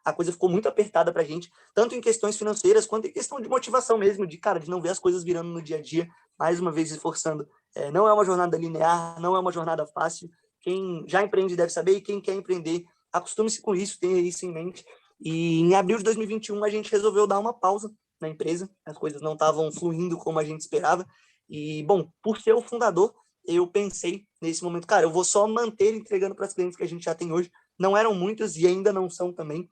a coisa ficou muito apertada para a gente, tanto em questões financeiras, quanto em questão de motivação mesmo, de não ver as coisas virando no dia a dia, mais uma vez reforçando, não é uma jornada linear, não é uma jornada fácil. quem já empreende deve saber, e quem quer empreender, acostume-se com isso, tenha isso em mente. E em abril de 2021, a gente resolveu dar uma pausa na empresa, as coisas não estavam fluindo como a gente esperava. E, bom, por ser o fundador, eu pensei nesse momento, cara, eu vou só manter entregando para as clientes que a gente já tem hoje. Não eram muitas e ainda não são também.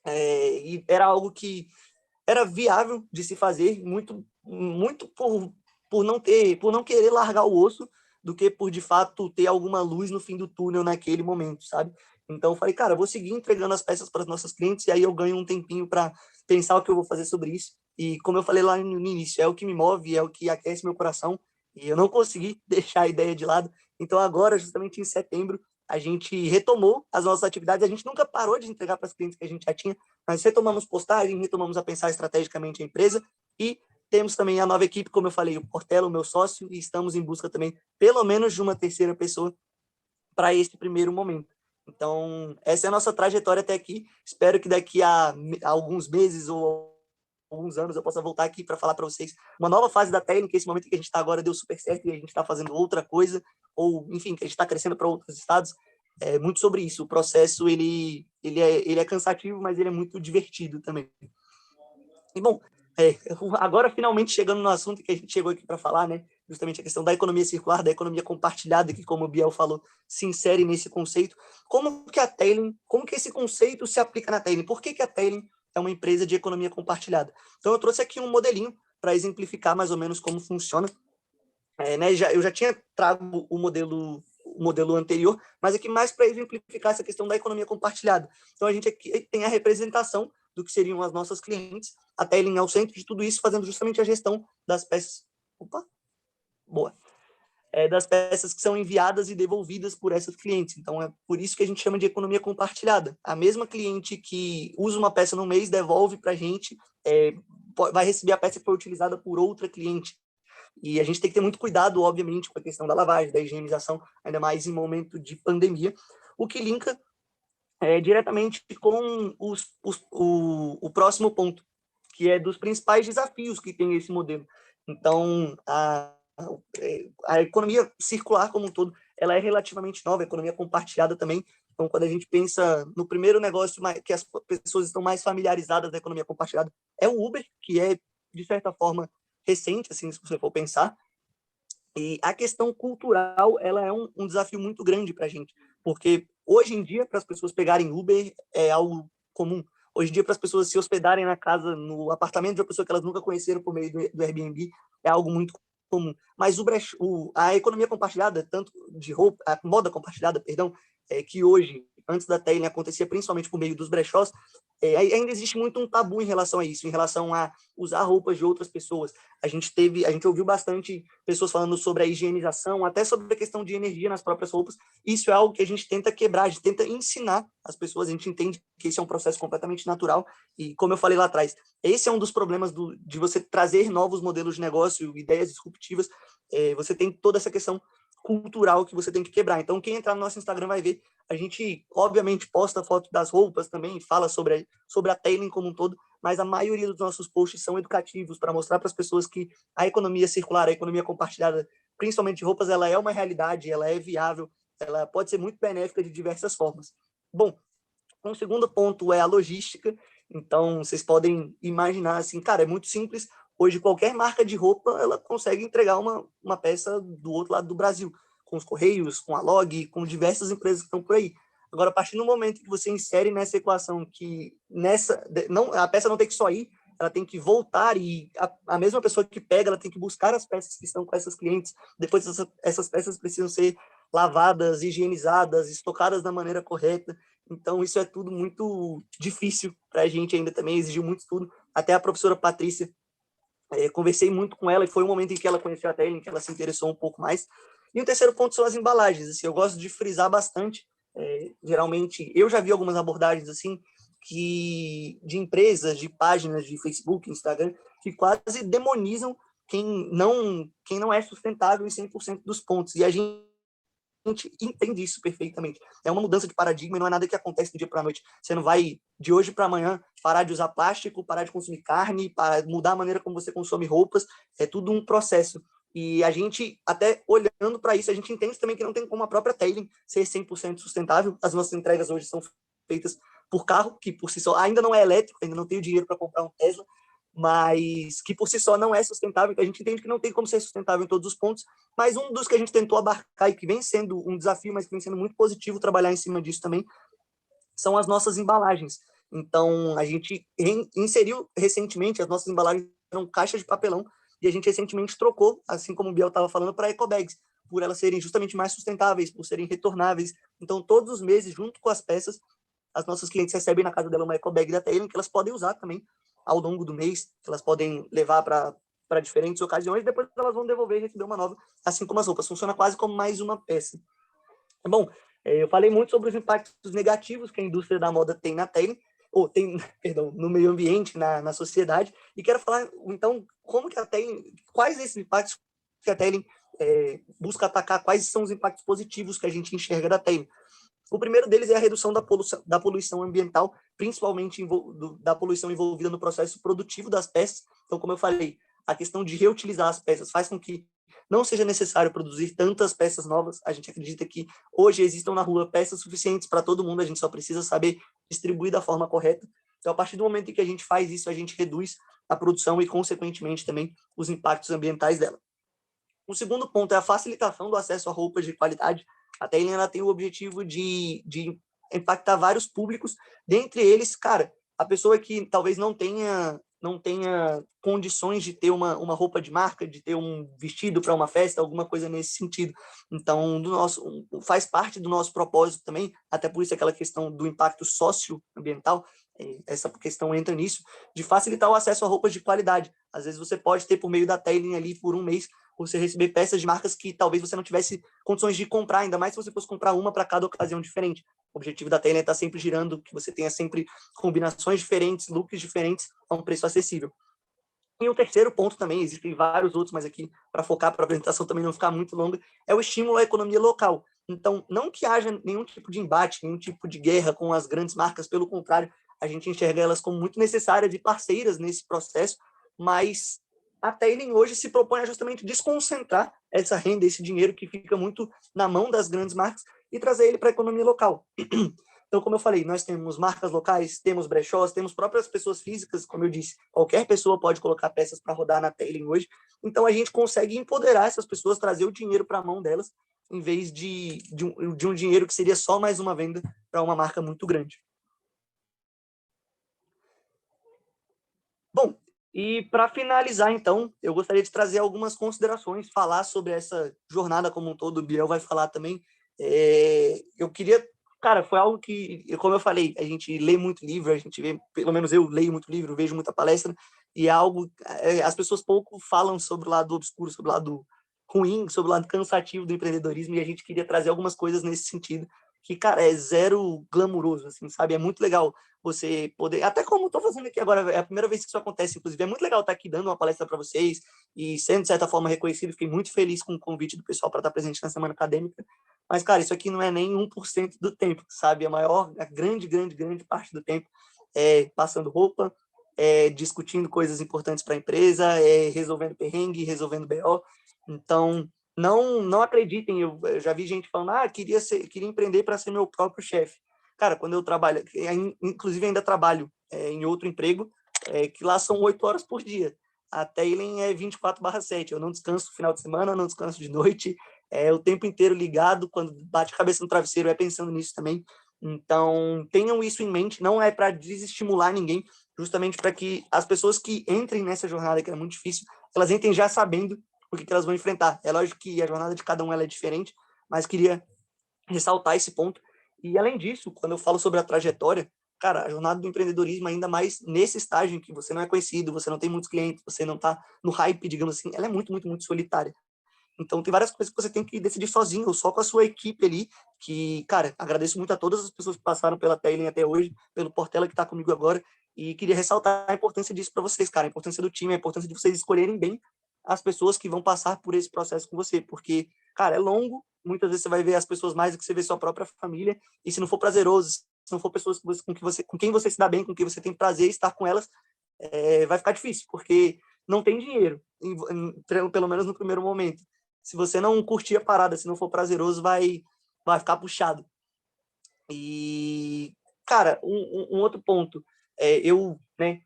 E era algo que era viável de se fazer, muito por não querer largar o osso, do que por, de fato, ter alguma luz no fim do túnel naquele momento, sabe? Então, eu falei, cara, eu vou seguir entregando as peças para os nossos clientes e aí eu ganho um tempinho para pensar o que eu vou fazer sobre isso. E, como eu falei lá no início, é o que me move, é o que aquece meu coração, e eu não consegui deixar a ideia de lado. Então, agora, justamente em setembro, a gente retomou as nossas atividades, a gente nunca parou de entregar para os clientes que a gente já tinha, mas retomamos postagem, retomamos a pensar estrategicamente a empresa e temos também a nova equipe, como eu falei, o Portela, o meu sócio, e estamos em busca também, pelo menos, de uma terceira pessoa para esse primeiro momento. Então, essa é a nossa trajetória até aqui. Espero que daqui a alguns meses ou alguns anos eu possa voltar aqui para falar para vocês uma nova fase da técnica. Esse momento que a gente está agora deu super certo e a gente está fazendo outra coisa, ou, enfim, que a gente está crescendo para outros estados. É muito sobre isso. O processo, ele é cansativo, mas ele é muito divertido também. E, bom, agora finalmente chegando no assunto que a gente chegou aqui para falar, né? Justamente a questão da economia circular, da economia compartilhada, que, como o Biel falou, se insere nesse conceito. Como que esse conceito se aplica na Tailing? Por que a Tailing é uma empresa de economia compartilhada? Então, eu trouxe aqui um modelinho para exemplificar mais ou menos como funciona. Né, eu já tinha trago o modelo anterior, mas aqui mais para exemplificar essa questão da economia compartilhada. Então, a gente aqui tem a representação do que seriam as nossas clientes, a Tailing ao centro de tudo isso, fazendo justamente a gestão das peças. Das peças que são enviadas e devolvidas por essas clientes. Então, é por isso que a gente chama de economia compartilhada. A mesma cliente que usa uma peça no mês, devolve para a gente, vai receber a peça que foi utilizada por outra cliente. E a gente tem que ter muito cuidado, obviamente, com a questão da lavagem, da higienização, ainda mais em momento de pandemia, o que linka diretamente com o próximo ponto, que é dos principais desafios que tem esse modelo. Então, a economia circular como um todo, ela é relativamente nova, a economia compartilhada também. Então, quando a gente pensa no primeiro negócio que as pessoas estão mais familiarizadas da economia compartilhada, é o Uber, que é, de certa forma, recente, assim, se você for pensar. E a questão cultural, ela é um desafio muito grande para a gente, porque hoje em dia, para as pessoas pegarem Uber, é algo comum. Hoje em dia, para as pessoas se hospedarem na casa, no apartamento de uma pessoa que elas nunca conheceram por meio do Airbnb, é algo muito comum. Mas a economia compartilhada, tanto de roupa, a moda compartilhada, perdão, que hoje, antes da Tailing, acontecia principalmente por meio dos brechós, ainda existe muito um tabu em relação a isso, em relação a usar roupas de outras pessoas. A gente ouviu bastante pessoas falando sobre a higienização, até sobre a questão de energia nas próprias roupas. Isso é algo que a gente tenta quebrar, a gente tenta ensinar as pessoas, a gente entende que esse é um processo completamente natural, e como eu falei lá atrás, esse é um dos problemas de você trazer novos modelos de negócio, ideias disruptivas, você tem toda essa questão cultural que você tem que quebrar. Então, quem entrar no nosso Instagram vai ver, a gente, obviamente, posta foto das roupas também, fala sobre a Tailing como um todo, mas a maioria dos nossos posts são educativos para mostrar para as pessoas que a economia circular, a economia compartilhada, principalmente de roupas, ela é uma realidade, ela é viável, ela pode ser muito benéfica de diversas formas. Bom, um segundo ponto é a logística. Então, vocês podem imaginar assim, cara, é muito simples. Hoje, qualquer marca de roupa, ela consegue entregar uma peça do outro lado do Brasil, com os Correios, com a Log, com diversas empresas que estão por aí. Agora, a partir do momento que você insere nessa equação que a peça não tem que só ir, ela tem que voltar e a mesma pessoa que pega, ela tem que buscar as peças que estão com essas clientes. Depois, essas peças precisam ser lavadas, higienizadas, estocadas da maneira correta. Então, isso é tudo muito difícil para a gente ainda também, exigiu muito estudo. Até a professora Patrícia, conversei muito com ela e foi um momento em que ela conheceu a Tailing, que ela se interessou um pouco mais. E o terceiro ponto são as embalagens. Assim, eu gosto de frisar bastante. Geralmente, eu já vi algumas abordagens assim, de empresas, de páginas de Facebook, Instagram, que quase demonizam quem não é sustentável em 100% dos pontos. E a gente entende isso perfeitamente. É uma mudança de paradigma e não é nada que acontece do dia para a noite. Você não vai, de hoje para amanhã, parar de usar plástico, parar de consumir carne, mudar a maneira como você consome roupas. É tudo um processo. E a gente, até olhando para isso, a gente entende também que não tem como a própria Tailing ser 100% sustentável. As nossas entregas hoje são feitas por carro, que por si só ainda não é elétrico, ainda não tenho dinheiro para comprar um Tesla, mas que por si só não é sustentável. Então a gente entende que não tem como ser sustentável em todos os pontos, mas um dos que a gente tentou abarcar e que vem sendo um desafio, mas que vem sendo muito positivo trabalhar em cima disso também, são as nossas embalagens. Então, a gente inseriu recentemente, as nossas embalagens eram caixas de papelão, e a gente recentemente trocou, assim como o Biel estava falando, para ecobags, por elas serem justamente mais sustentáveis, por serem retornáveis. Então, todos os meses, junto com as peças, as nossas clientes recebem na casa dela uma ecobag da Tailing, que elas podem usar também ao longo do mês, que elas podem levar para diferentes ocasiões, depois elas vão devolver e receber uma nova, assim como as roupas. Funciona quase como mais uma peça. Bom, eu falei muito sobre os impactos negativos que a indústria da moda tem na Tailing, ou tem, perdão, no meio ambiente, na sociedade, e quero falar, então, como que a Tailing, quais esses impactos que a Tailing busca atacar, quais são os impactos positivos que a gente enxerga da Tailing. O primeiro deles é a redução da poluição ambiental, principalmente da poluição envolvida no processo produtivo das peças. Então, como eu falei, a questão de reutilizar as peças faz com que não seja necessário produzir tantas peças novas. A gente acredita que hoje existam na rua peças suficientes para todo mundo, a gente só precisa saber distribuir da forma correta. Então, a partir do momento em que a gente faz isso, a gente reduz a produção e, consequentemente, também os impactos ambientais dela. O segundo ponto é a facilitação do acesso a roupas de qualidade. A Tailing tem o objetivo de impactar vários públicos, dentre eles, cara, a pessoa que talvez não tenha condições de ter uma roupa de marca, de ter um vestido para uma festa, alguma coisa nesse sentido. Então, faz parte do nosso propósito também, até por isso aquela questão do impacto socioambiental, essa questão entra nisso, de facilitar o acesso a roupas de qualidade. Às vezes você pode ter por meio da Tailing ali por um mês, você receber peças de marcas que talvez você não tivesse condições de comprar, ainda mais se você fosse comprar uma para cada ocasião diferente. O objetivo da Tailing é estar sempre girando, que você tenha sempre combinações diferentes, looks diferentes, a um preço acessível. E o terceiro ponto também, existem vários outros, mas aqui, para focar para a apresentação também não ficar muito longa, é o estímulo à economia local. Então, não que haja nenhum tipo de embate, nenhum tipo de guerra com as grandes marcas, pelo contrário, a gente enxerga elas como muito necessárias e parceiras nesse processo, mas a Tailing hoje se propõe a justamente desconcentrar essa renda, esse dinheiro que fica muito na mão das grandes marcas e trazer ele para a economia local. Então, como eu falei, nós temos marcas locais, temos brechós, temos próprias pessoas físicas, como eu disse, qualquer pessoa pode colocar peças para rodar na Tailing hoje. Então, a gente consegue empoderar essas pessoas, trazer o dinheiro para a mão delas, em vez de um dinheiro que seria só mais uma venda para uma marca muito grande. Bom, e para finalizar, então, eu gostaria de trazer algumas considerações, falar sobre essa jornada como um todo, o Biel vai falar também. Eu queria, cara, foi algo que, como eu falei, a gente lê muito livro, a gente vê, pelo menos eu leio muito livro, vejo muita palestra, e é algo, as pessoas pouco falam sobre o lado obscuro, sobre o lado ruim, sobre o lado cansativo do empreendedorismo, e a gente queria trazer algumas coisas nesse sentido, que, cara, é zero glamuroso, assim, sabe? É muito legal você poder, até como estou fazendo aqui agora, é a primeira vez que isso acontece, inclusive, é muito legal estar aqui dando uma palestra para vocês e sendo, de certa forma, reconhecido. Fiquei muito feliz com o convite do pessoal para estar presente na Semana Acadêmica, mas, cara, isso aqui não é nem 1% do tempo, sabe? A grande parte do tempo é passando roupa, discutindo coisas importantes para a empresa, resolvendo perrengue, resolvendo BO. Então, não acreditem, eu já vi gente falando, queria empreender para ser meu próprio chefe. Cara, quando eu trabalho, inclusive ainda trabalho em outro emprego, que lá são 8 horas por dia. A Tailing é 24/7, eu não descanso no final de semana, não descanso de noite, o tempo inteiro ligado, quando bate a cabeça no travesseiro, pensando nisso também. Então, tenham isso em mente, não é para desestimular ninguém, justamente para que as pessoas que entrem nessa jornada, que é muito difícil, elas entrem já sabendo o que elas vão enfrentar. É lógico que a jornada de cada um ela é diferente, mas queria ressaltar esse ponto. E, além disso, quando eu falo sobre a trajetória, cara, a jornada do empreendedorismo, ainda mais nesse estágio em que você não é conhecido, você não tem muitos clientes, você não está no hype, digamos assim, ela é muito, muito, muito solitária. Então, tem várias coisas que você tem que decidir sozinho, ou só com a sua equipe ali, que, cara, agradeço muito a todas as pessoas que passaram pela Tailing até hoje, pelo Portela que está comigo agora, e queria ressaltar a importância disso para vocês, cara, a importância do time, a importância de vocês escolherem bem as pessoas que vão passar por esse processo com você, porque, cara, é longo, muitas vezes você vai ver as pessoas mais do que você vê sua própria família, e se não for prazeroso, se não for pessoas com quem você se dá bem, com quem você tem prazer em estar com elas, vai ficar difícil, porque não tem dinheiro, pelo menos no primeiro momento. Se você não curtir a parada, se não for prazeroso, vai ficar puxado. E, cara, um outro ponto, eu, né,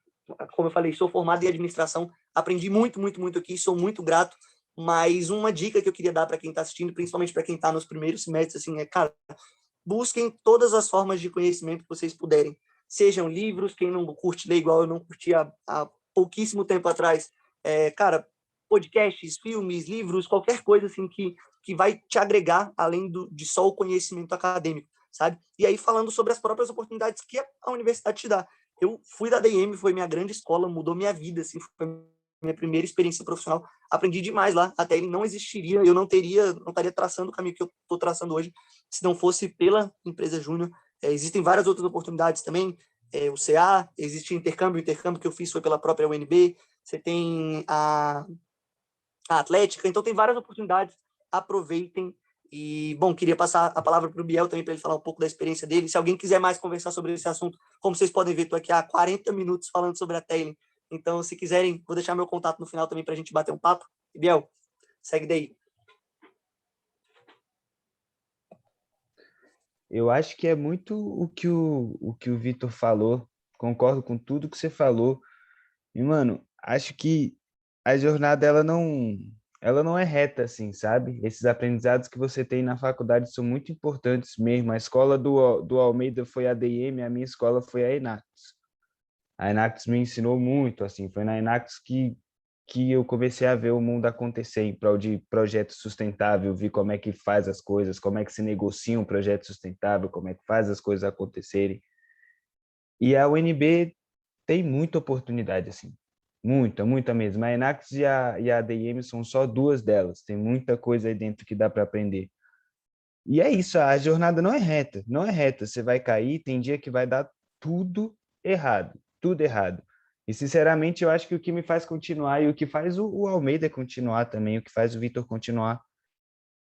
como eu falei, sou formado em administração, aprendi muito, muito, muito aqui, sou muito grato, mas uma dica que eu queria dar para quem está assistindo, principalmente para quem está nos primeiros semestres, assim, cara, busquem todas as formas de conhecimento que vocês puderem. Sejam livros, quem não curte ler igual eu não curtia há pouquíssimo tempo atrás, cara, podcasts, filmes, livros, qualquer coisa assim que vai te agregar além de só o conhecimento acadêmico, sabe? E aí falando sobre as próprias oportunidades que a universidade te dá. Eu fui da DM, foi minha grande escola, mudou minha vida, assim, foi minha primeira experiência profissional. Aprendi demais lá, até ele não existiria, eu não estaria traçando o caminho que eu estou traçando hoje, se não fosse pela empresa Júnior. Existem várias outras oportunidades também, o CA, existe o intercâmbio que eu fiz foi pela própria UNB, você tem a Atlética, então tem várias oportunidades, aproveitem. E, bom, queria passar a palavra para o Biel também, para ele falar um pouco da experiência dele. Se alguém quiser mais conversar sobre esse assunto, como vocês podem ver, estou aqui há 40 minutos falando sobre a Tailing. Então, se quiserem, vou deixar meu contato no final também para a gente bater um papo. E, Biel, segue daí. Eu acho que é muito o que o Vitor falou, concordo com tudo que você falou. E, mano, acho que a jornada ela não é reta, assim, sabe? Esses aprendizados que você tem na faculdade são muito importantes mesmo. A escola do Almeida foi a ADM, a minha escola foi a Enactus. A Enactus me ensinou muito, assim, foi na Enactus que eu comecei a ver o mundo acontecer em prol de projeto sustentável, vi como é que faz as coisas, como é que se negocia um projeto sustentável, como é que faz as coisas acontecerem. E a UNB tem muita oportunidade, assim, muita mesmo. A Enactus e a ADM são só duas delas, tem muita coisa aí dentro que dá para aprender. E é isso, a jornada não é reta, não é reta, você vai cair, tem dia que vai dar tudo errado. E, sinceramente, eu acho que o que me faz continuar e o que faz o Almeida continuar também, o que faz o Vitor continuar,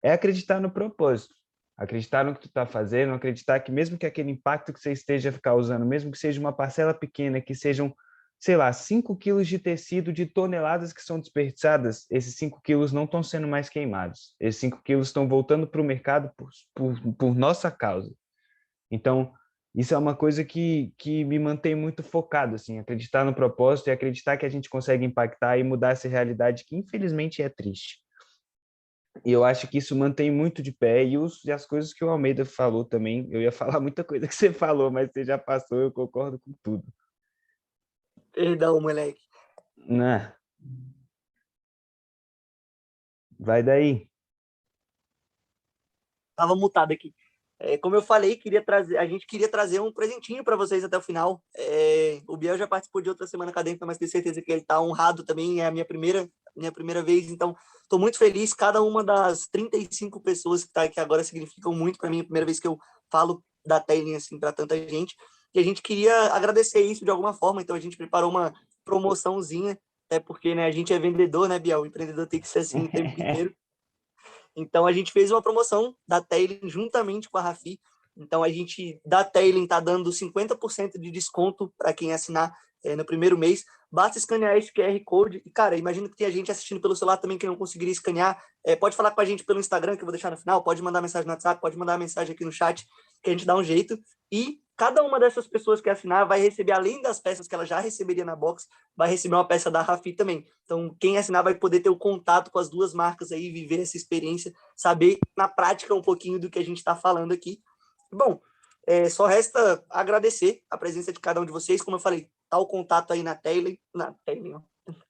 é acreditar no propósito, acreditar no que tu está fazendo, acreditar que mesmo que aquele impacto que você esteja causando, mesmo que seja uma parcela pequena, que sejam, sei lá, 5 quilos de tecido de toneladas que são desperdiçadas, esses 5 quilos não estão sendo mais queimados. Esses 5 quilos estão voltando para o mercado por nossa causa. Então, isso é uma coisa que me mantém muito focado, assim, acreditar no propósito e acreditar que a gente consegue impactar e mudar essa realidade que, infelizmente, é triste. E eu acho que isso mantém muito de pé. E as coisas que o Almeida falou também, eu ia falar muita coisa que você falou, mas você já passou, eu concordo com tudo. Perdão, moleque. Né? Vai daí. Tava mutado aqui. Como eu falei, a gente queria trazer um presentinho para vocês até o final. O Biel já participou de outra semana acadêmica, mas tenho certeza que ele está honrado também. É a minha primeira vez, então estou muito feliz. Cada uma das 35 pessoas que está aqui agora significam muito para mim. É a primeira vez que eu falo da Tailing assim, para tanta gente. E a gente queria agradecer isso de alguma forma, então a gente preparou uma promoçãozinha, até porque, né, a gente é vendedor, né, Biel? O empreendedor tem que ser assim o tempo inteiro. Então, a gente fez uma promoção da Tailing juntamente com a Rafi. Então, a gente, da Tailing, está dando 50% de desconto para quem assinar no primeiro mês. Basta escanear esse QR Code. E, cara, imagino que tem gente assistindo pelo celular também que não conseguiria escanear. Pode falar com a gente pelo Instagram, que eu vou deixar no final. Pode mandar mensagem no WhatsApp, pode mandar mensagem aqui no chat, que a gente dá um jeito. E cada uma dessas pessoas que assinar vai receber, além das peças que ela já receberia na box, vai receber uma peça da Rafi também. Então, quem assinar vai poder ter o contato com as duas marcas aí, viver essa experiência, saber na prática um pouquinho do que a gente está falando aqui. Bom, só resta agradecer a presença de cada um de vocês. Como eu falei, tá o contato aí na tela,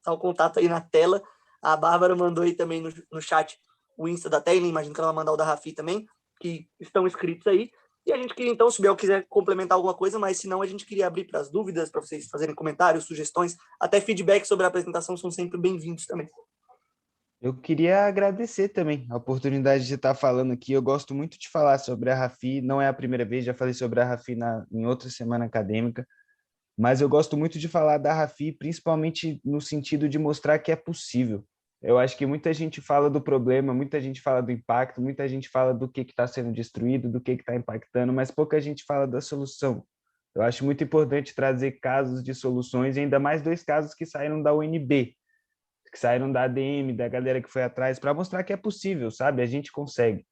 tá o contato aí na tela. A Bárbara mandou aí também no chat o Insta da Tailing, imagino que ela vai mandar o da Rafi também, que estão inscritos aí. E a gente queria, então, se o Biel quiser complementar alguma coisa, mas se não, a gente queria abrir para as dúvidas, para vocês fazerem comentários, sugestões, até feedback sobre a apresentação são sempre bem-vindos também. Eu queria agradecer também a oportunidade de estar falando aqui. Eu gosto muito de falar sobre a Rafi, não é a primeira vez, já falei sobre a Rafi em outra semana acadêmica, mas eu gosto muito de falar da Rafi, principalmente no sentido de mostrar que é possível. Eu acho que muita gente fala do problema, muita gente fala do impacto, muita gente fala do que está sendo destruído, do que está impactando, mas pouca gente fala da solução. Eu acho muito importante trazer casos de soluções, e ainda mais 2 casos que saíram da UNB. que saíram da ADM, da galera que foi atrás, para mostrar que é possível, sabe? A gente consegue.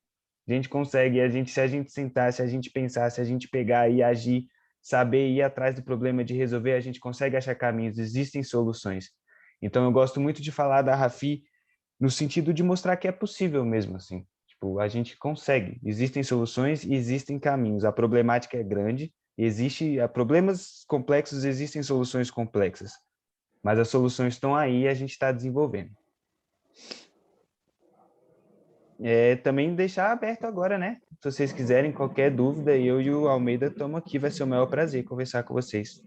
A gente consegue, se a gente sentar, se a gente pensar, se a gente pegar e agir, saber ir atrás do problema, de resolver, a gente consegue achar caminhos, existem soluções. Então, eu gosto muito de falar da Rafi no sentido de mostrar que é possível mesmo, assim. Tipo, a gente consegue, existem soluções e existem caminhos. A problemática é grande, há problemas complexos, existem soluções complexas, mas as soluções estão aí e a gente está desenvolvendo. Também deixar aberto agora, né? Se vocês quiserem qualquer dúvida, eu e o Almeida estamos aqui, vai ser o maior prazer conversar com vocês.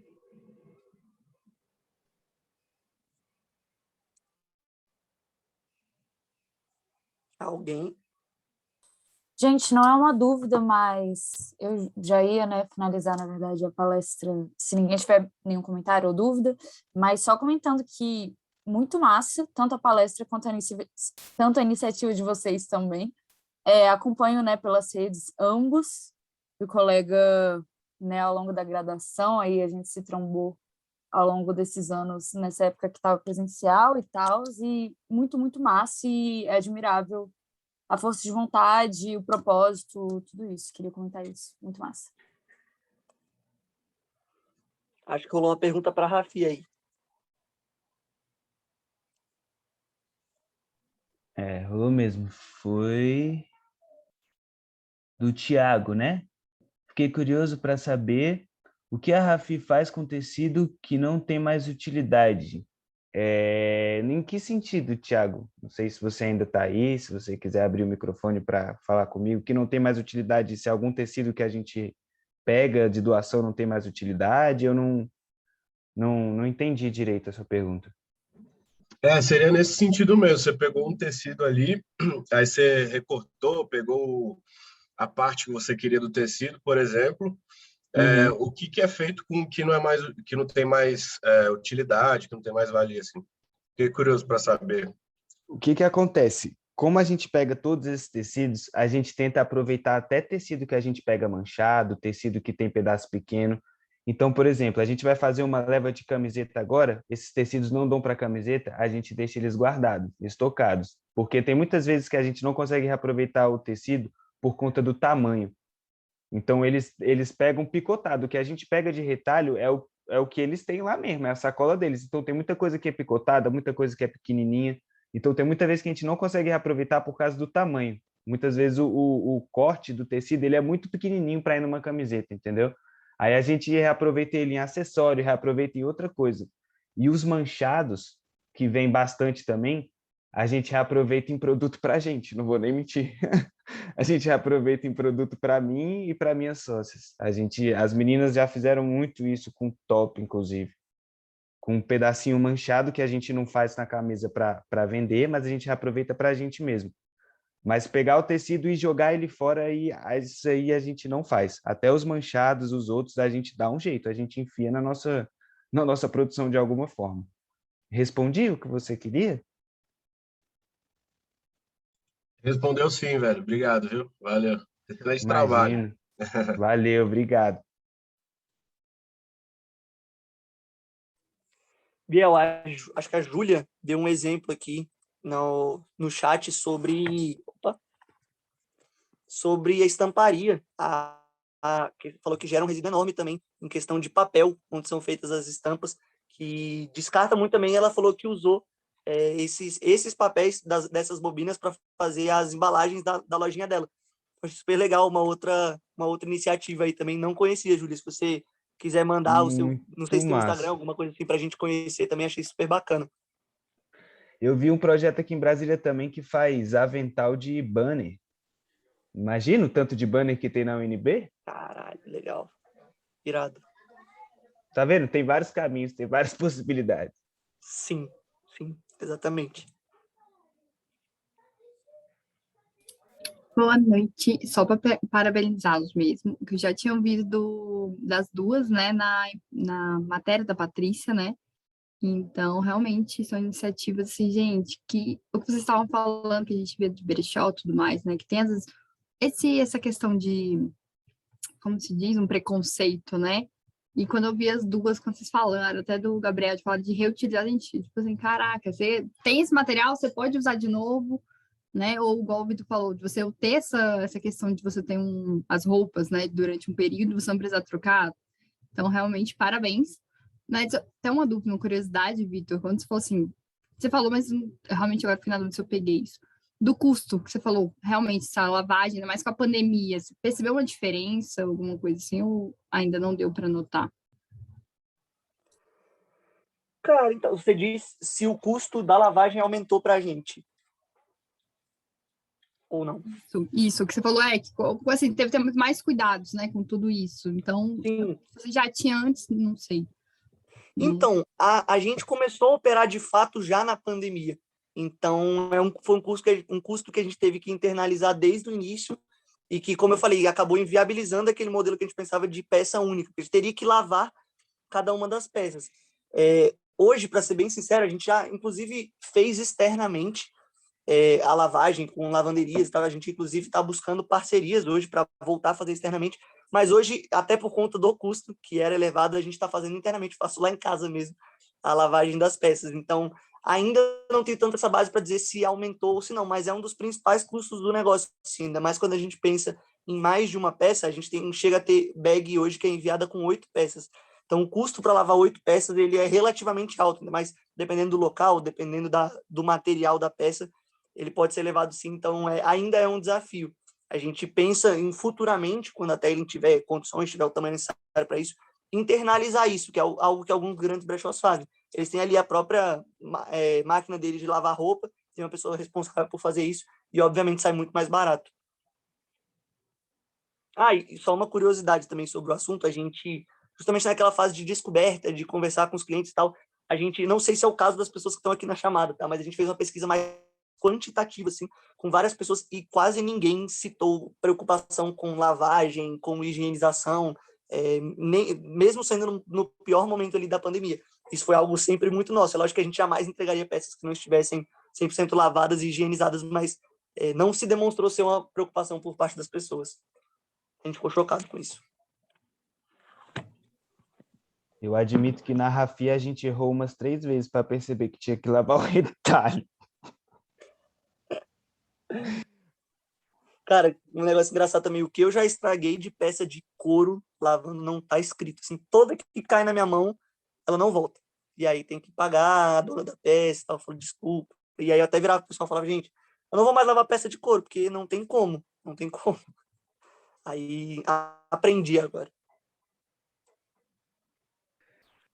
Alguém? Gente, não é uma dúvida, mas eu já ia, né, finalizar, na verdade, a palestra, se ninguém tiver nenhum comentário ou dúvida, mas só comentando que muito massa, tanto a palestra quanto tanto a iniciativa de vocês também. Acompanho, né, pelas redes ambos, o colega, né, ao longo da graduação, aí a gente se trombou ao longo desses anos, nessa época que estava presencial e tal, e muito, muito massa e é admirável a força de vontade, o propósito, tudo isso. Queria comentar isso. Muito massa. Acho que rolou uma pergunta para a Rafi aí. Rolou mesmo. Foi do Tiago, né? Fiquei curioso para saber o que a Rafi faz com tecido que não tem mais utilidade. Em que sentido, Tiago? Não sei se você ainda está aí, se você quiser abrir o microfone para falar comigo, que não tem mais utilidade, se algum tecido que a gente pega de doação não tem mais utilidade, eu não entendi direito a sua pergunta. Seria nesse sentido mesmo. Você pegou um tecido ali, aí você recortou, pegou a parte que você queria do tecido, por exemplo. O que é feito com que que não tem mais utilidade, que não tem mais valia, assim? Fiquei curioso para saber. O que acontece? Como a gente pega todos esses tecidos, a gente tenta aproveitar até tecido que a gente pega manchado, tecido que tem pedaço pequeno. Então, por exemplo, a gente vai fazer uma leva de camiseta agora, esses tecidos não dão para camiseta, a gente deixa eles guardados, estocados, porque tem muitas vezes que a gente não consegue reaproveitar o tecido por conta do tamanho. Então, eles pegam picotado. O que a gente pega de retalho é o que eles têm lá mesmo, é a sacola deles. Então, tem muita coisa que é picotada, muita coisa que é pequenininha. Então, tem muita vez que a gente não consegue reaproveitar por causa do tamanho. Muitas vezes o corte do tecido ele é muito pequenininho para ir numa camiseta, entendeu? Aí a gente reaproveita ele em acessório, reaproveita em outra coisa. E os manchados, que vem bastante também, a gente reaproveita em produto para a gente, não vou nem mentir. A gente reaproveita em produto para mim e para minhas sócias. As meninas já fizeram muito isso com top, inclusive. Com um pedacinho manchado que a gente não faz na camisa para vender, mas a gente reaproveita para a gente mesmo. Mas pegar o tecido e jogar ele fora, isso aí a gente não faz. Até os manchados, os outros, a gente dá um jeito, a gente enfia na nossa produção de alguma forma. Respondi o que você queria? Respondeu sim, velho. Obrigado, viu? Valeu. Excelente trabalho. Imagino. Valeu, obrigado. Biel, acho que a Júlia deu um exemplo aqui no chat sobre a estamparia. Que falou que gera um resíduo enorme também em questão de papel, onde são feitas as estampas, que descarta muito também. Ela falou que usou esses papéis dessas bobinas para fazer as embalagens da lojinha dela. Acho super legal, uma outra iniciativa aí também. Não conhecia, Júlia. Se você quiser mandar o seu, não sei se tem um Instagram, Massa. alguma coisa assim para a gente conhecer também, achei super bacana. Eu vi um projeto aqui em Brasília também que faz avental de banner. Imagina o tanto de banner que tem na UNB? Caralho, legal. Irado. Tá vendo? Tem vários caminhos, tem várias possibilidades. Sim, exatamente. Boa noite. Só para parabenizá-los mesmo, que eu já tinha ouvido das duas, né, na matéria da Patrícia, né? Então, realmente, são iniciativas, assim, gente, que o que vocês estavam falando, que a gente vê de brechó e tudo mais, né? Que tem, às vezes, essa questão de, como se diz, um preconceito, né? E quando eu vi as duas, quando vocês falaram, até do Gabriel, de falar de reutilizar, a gente, tipo assim, caraca, você tem esse material, você pode usar de novo, né? Ou igual o Vitor falou, de você ter essa questão de você ter as roupas, né, durante um período, você não precisar trocar. Então, realmente, parabéns. Mas até uma dúvida, uma curiosidade, Vitor, quando você falou assim, você falou, mas realmente agora, no final do eu peguei isso. Do custo que você falou, realmente, essa lavagem, ainda mais com a pandemia, você percebeu uma diferença, alguma coisa assim, ou ainda não deu para notar? Cara, então, você diz se o custo da lavagem aumentou pra gente, ou não? Isso, que você falou, que assim, teve mais cuidados, né, com tudo isso. Então, Sim. você já tinha antes, não sei. Então, a gente começou a operar de fato já na pandemia. Então, foi um custo que a gente teve que internalizar desde o início e que, como eu falei, acabou inviabilizando aquele modelo que a gente pensava de peça única. A gente teria que lavar cada uma das peças. Hoje, para ser bem sincero, a gente já, inclusive, fez externamente a lavagem com lavanderias e tal. A gente, inclusive, está buscando parcerias hoje para voltar a fazer externamente. Mas hoje, até por conta do custo, que era elevado, a gente está fazendo internamente. Faço lá em casa mesmo a lavagem das peças. Então, ainda não tenho tanta essa base para dizer se aumentou ou se não, mas é um dos principais custos do negócio. Assim, ainda mais quando a gente pensa em mais de uma peça, a gente chega a ter bag hoje que é enviada com 8 peças. Então, o custo para lavar 8 peças ele é relativamente alto, ainda mais dependendo do local, dependendo do material da peça, ele pode ser elevado sim. Então, ainda é um desafio. A gente pensa em futuramente, quando a Tailing tiver condições, tiver o tamanho necessário para isso, internalizar isso, que é algo que alguns grandes brechós fazem. Eles têm ali a própria máquina deles de lavar roupa, tem uma pessoa responsável por fazer isso, e obviamente sai muito mais barato. E só uma curiosidade também sobre o assunto, a gente, justamente naquela fase de descoberta, de conversar com os clientes e tal, a gente, não sei se é o caso das pessoas que estão aqui na chamada, tá? Mas a gente fez uma pesquisa mais quantitativa, assim, com várias pessoas, e quase ninguém citou preocupação com lavagem, com higienização, mesmo sendo no pior momento ali da pandemia. Isso foi algo sempre muito nosso. É lógico que a gente jamais entregaria peças que não estivessem 100% lavadas e higienizadas, mas não se demonstrou ser uma preocupação por parte das pessoas. A gente ficou chocado com isso. Eu admito que na Rafi a gente errou umas 3 vezes para perceber que tinha que lavar o retalho. Cara, um negócio engraçado também, o que eu já estraguei de peça de couro lavando não tá escrito. Assim, toda que cai na minha mão, ela não volta. E aí tem que pagar a dona da peça, tal, falou desculpa. E aí eu até virava pro pessoal e falava, gente, eu não vou mais lavar peça de couro, porque não tem como. Não tem como. Aí aprendi agora.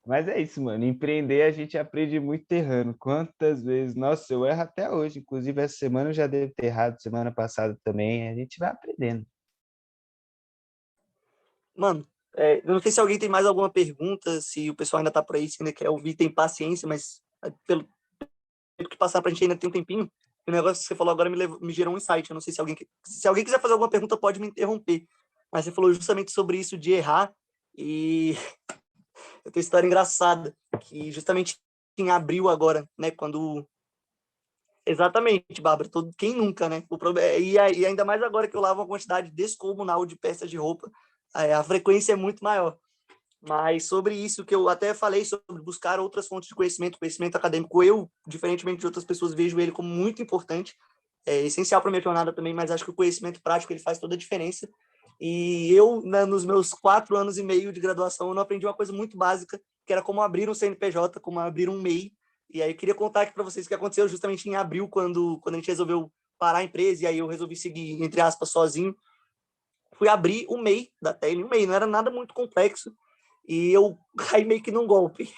Mas é isso, mano. Empreender a gente aprende muito errando. Quantas vezes? Nossa, eu erro até hoje. Inclusive, essa semana eu já devo ter errado, semana passada também. A gente vai aprendendo. Mano, eu não sei se alguém tem mais alguma pergunta, se o pessoal ainda tá por aí, se ainda quer ouvir, tem paciência, mas pelo tempo que passar pra gente ainda tem um tempinho. O negócio que você falou agora me gerou um insight. Eu não sei se alguém quiser fazer alguma pergunta, pode me interromper. Mas você falou justamente sobre isso de errar, e eu tenho uma história engraçada, que justamente em abril agora, né, quando... Exatamente, Bárbara, quem nunca, né? O problema... e ainda mais agora que eu lavo uma quantidade descomunal de peças de roupa, a frequência é muito maior. Mas sobre isso que eu até falei, sobre buscar outras fontes de conhecimento acadêmico, eu, diferentemente de outras pessoas, vejo ele como muito importante, é essencial para minha jornada também, mas acho que o conhecimento prático ele faz toda a diferença. E eu, nos meus 4 anos e meio de graduação, eu não aprendi uma coisa muito básica, que era como abrir um CNPJ, como abrir um MEI. E aí eu queria contar aqui para vocês o que aconteceu justamente em abril, quando a gente resolveu parar a empresa, e aí eu resolvi seguir, entre aspas, sozinho. Fui abrir o MEI da Tailing, o MEI não era nada muito complexo, e eu caí meio que num golpe.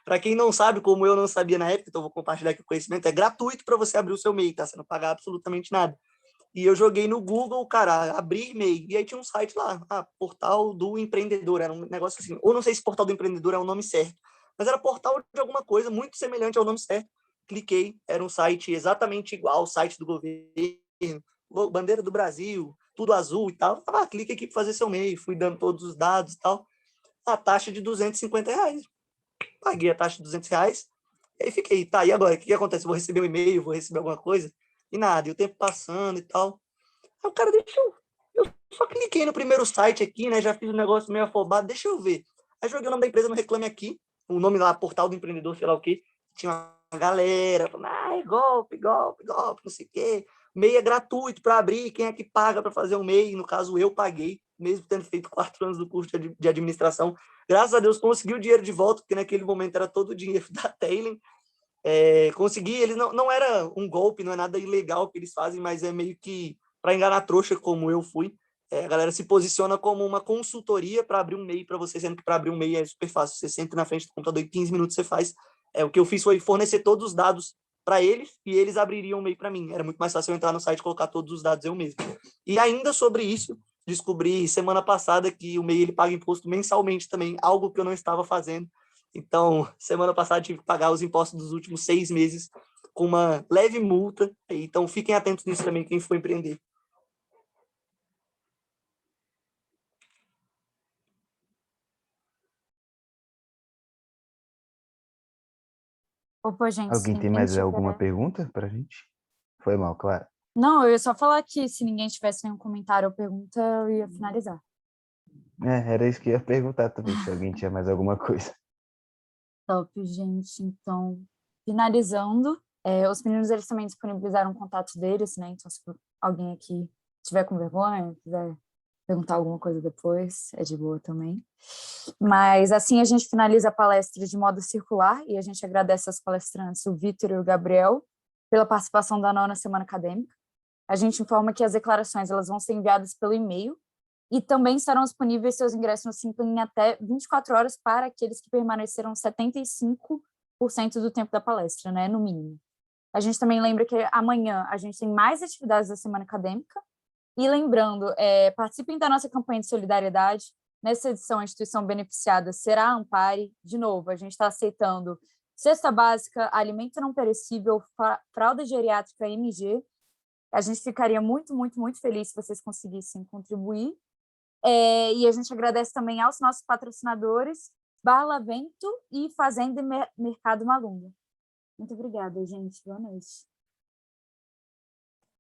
Para quem não sabe, como eu não sabia na época, então vou compartilhar aqui o conhecimento, é gratuito para você abrir o seu MEI, tá? Você não paga absolutamente nada. E eu joguei no Google, cara, abrir MEI, e aí tinha um site lá, Portal do Empreendedor, era um negócio assim, ou não sei se Portal do Empreendedor é o nome certo, mas era portal de alguma coisa muito semelhante ao nome certo. Cliquei, era um site exatamente igual ao site do governo, bandeira do Brasil, tudo azul e tal. Clica aqui para fazer seu MEI, fui dando todos os dados e tal. A taxa de R$ 250. Paguei a taxa de R$ 200, e aí fiquei, e agora? O que acontece? Vou receber um e-mail, vou receber alguma coisa? E nada, e o tempo passando e tal. Aí o cara, eu só cliquei no primeiro site aqui, né? Já fiz um negócio meio afobado, deixa eu ver. Aí joguei o nome da empresa no Reclame Aqui, o nome lá, Portal do Empreendedor, sei lá o quê. Tinha uma galera falando, é golpe, golpe, golpe, não sei o quê. MEI é gratuito para abrir, quem é que paga para fazer um MEI? No caso, eu paguei, mesmo tendo feito 4 anos do curso de administração. Graças a Deus, consegui o dinheiro de volta, porque naquele momento era todo o dinheiro da Tailen. Consegui, eles não era um golpe, não é nada ilegal que eles fazem, mas é meio que para enganar trouxa, como eu fui. A galera se posiciona como uma consultoria para abrir um MEI para você, sendo que para abrir um MEI é super fácil. Você senta na frente do computador e 15 minutos você faz. O que eu fiz foi fornecer todos os dados para eles e eles abririam o MEI para mim. Era muito mais fácil eu entrar no site e colocar todos os dados eu mesmo. E ainda sobre isso, descobri semana passada que o MEI ele paga imposto mensalmente também, algo que eu não estava fazendo. Então, semana passada tive que pagar os impostos dos últimos 6 meses com uma leve multa. Então, fiquem atentos nisso também, quem for empreender. Opa, gente, se Alguém tem ninguém mais alguma tiver... pergunta para a gente? Foi mal, claro. Não, eu ia só falar que se ninguém tivesse nenhum comentário ou pergunta, eu ia finalizar. Era isso que eu ia perguntar também, se alguém tinha mais alguma coisa. Top, gente. Então, finalizando, os meninos eles também disponibilizaram o contato deles, né? Então, se alguém aqui tiver com vergonha, quiser perguntar alguma coisa depois, é de boa também. Mas assim a gente finaliza a palestra de modo circular e a gente agradece aos palestrantes, o Vitor e o Gabriel, pela participação da 9ª Semana Acadêmica. A gente informa que as declarações elas vão ser enviadas pelo e-mail e também estarão disponíveis seus ingressos no Simpla em até 24 horas para aqueles que permaneceram 75% do tempo da palestra, né, no mínimo. A gente também lembra que amanhã a gente tem mais atividades da Semana Acadêmica e lembrando, participem da nossa campanha de solidariedade. Nessa edição, a instituição beneficiada será a Ampare. De novo, a gente está aceitando cesta básica, alimento não perecível, fralda geriátrica MG. A gente ficaria muito, muito, muito feliz se vocês conseguissem contribuir. E a gente agradece também aos nossos patrocinadores, Barlavento e Fazenda e Mercado Malunga. Muito obrigada, gente. Boa noite.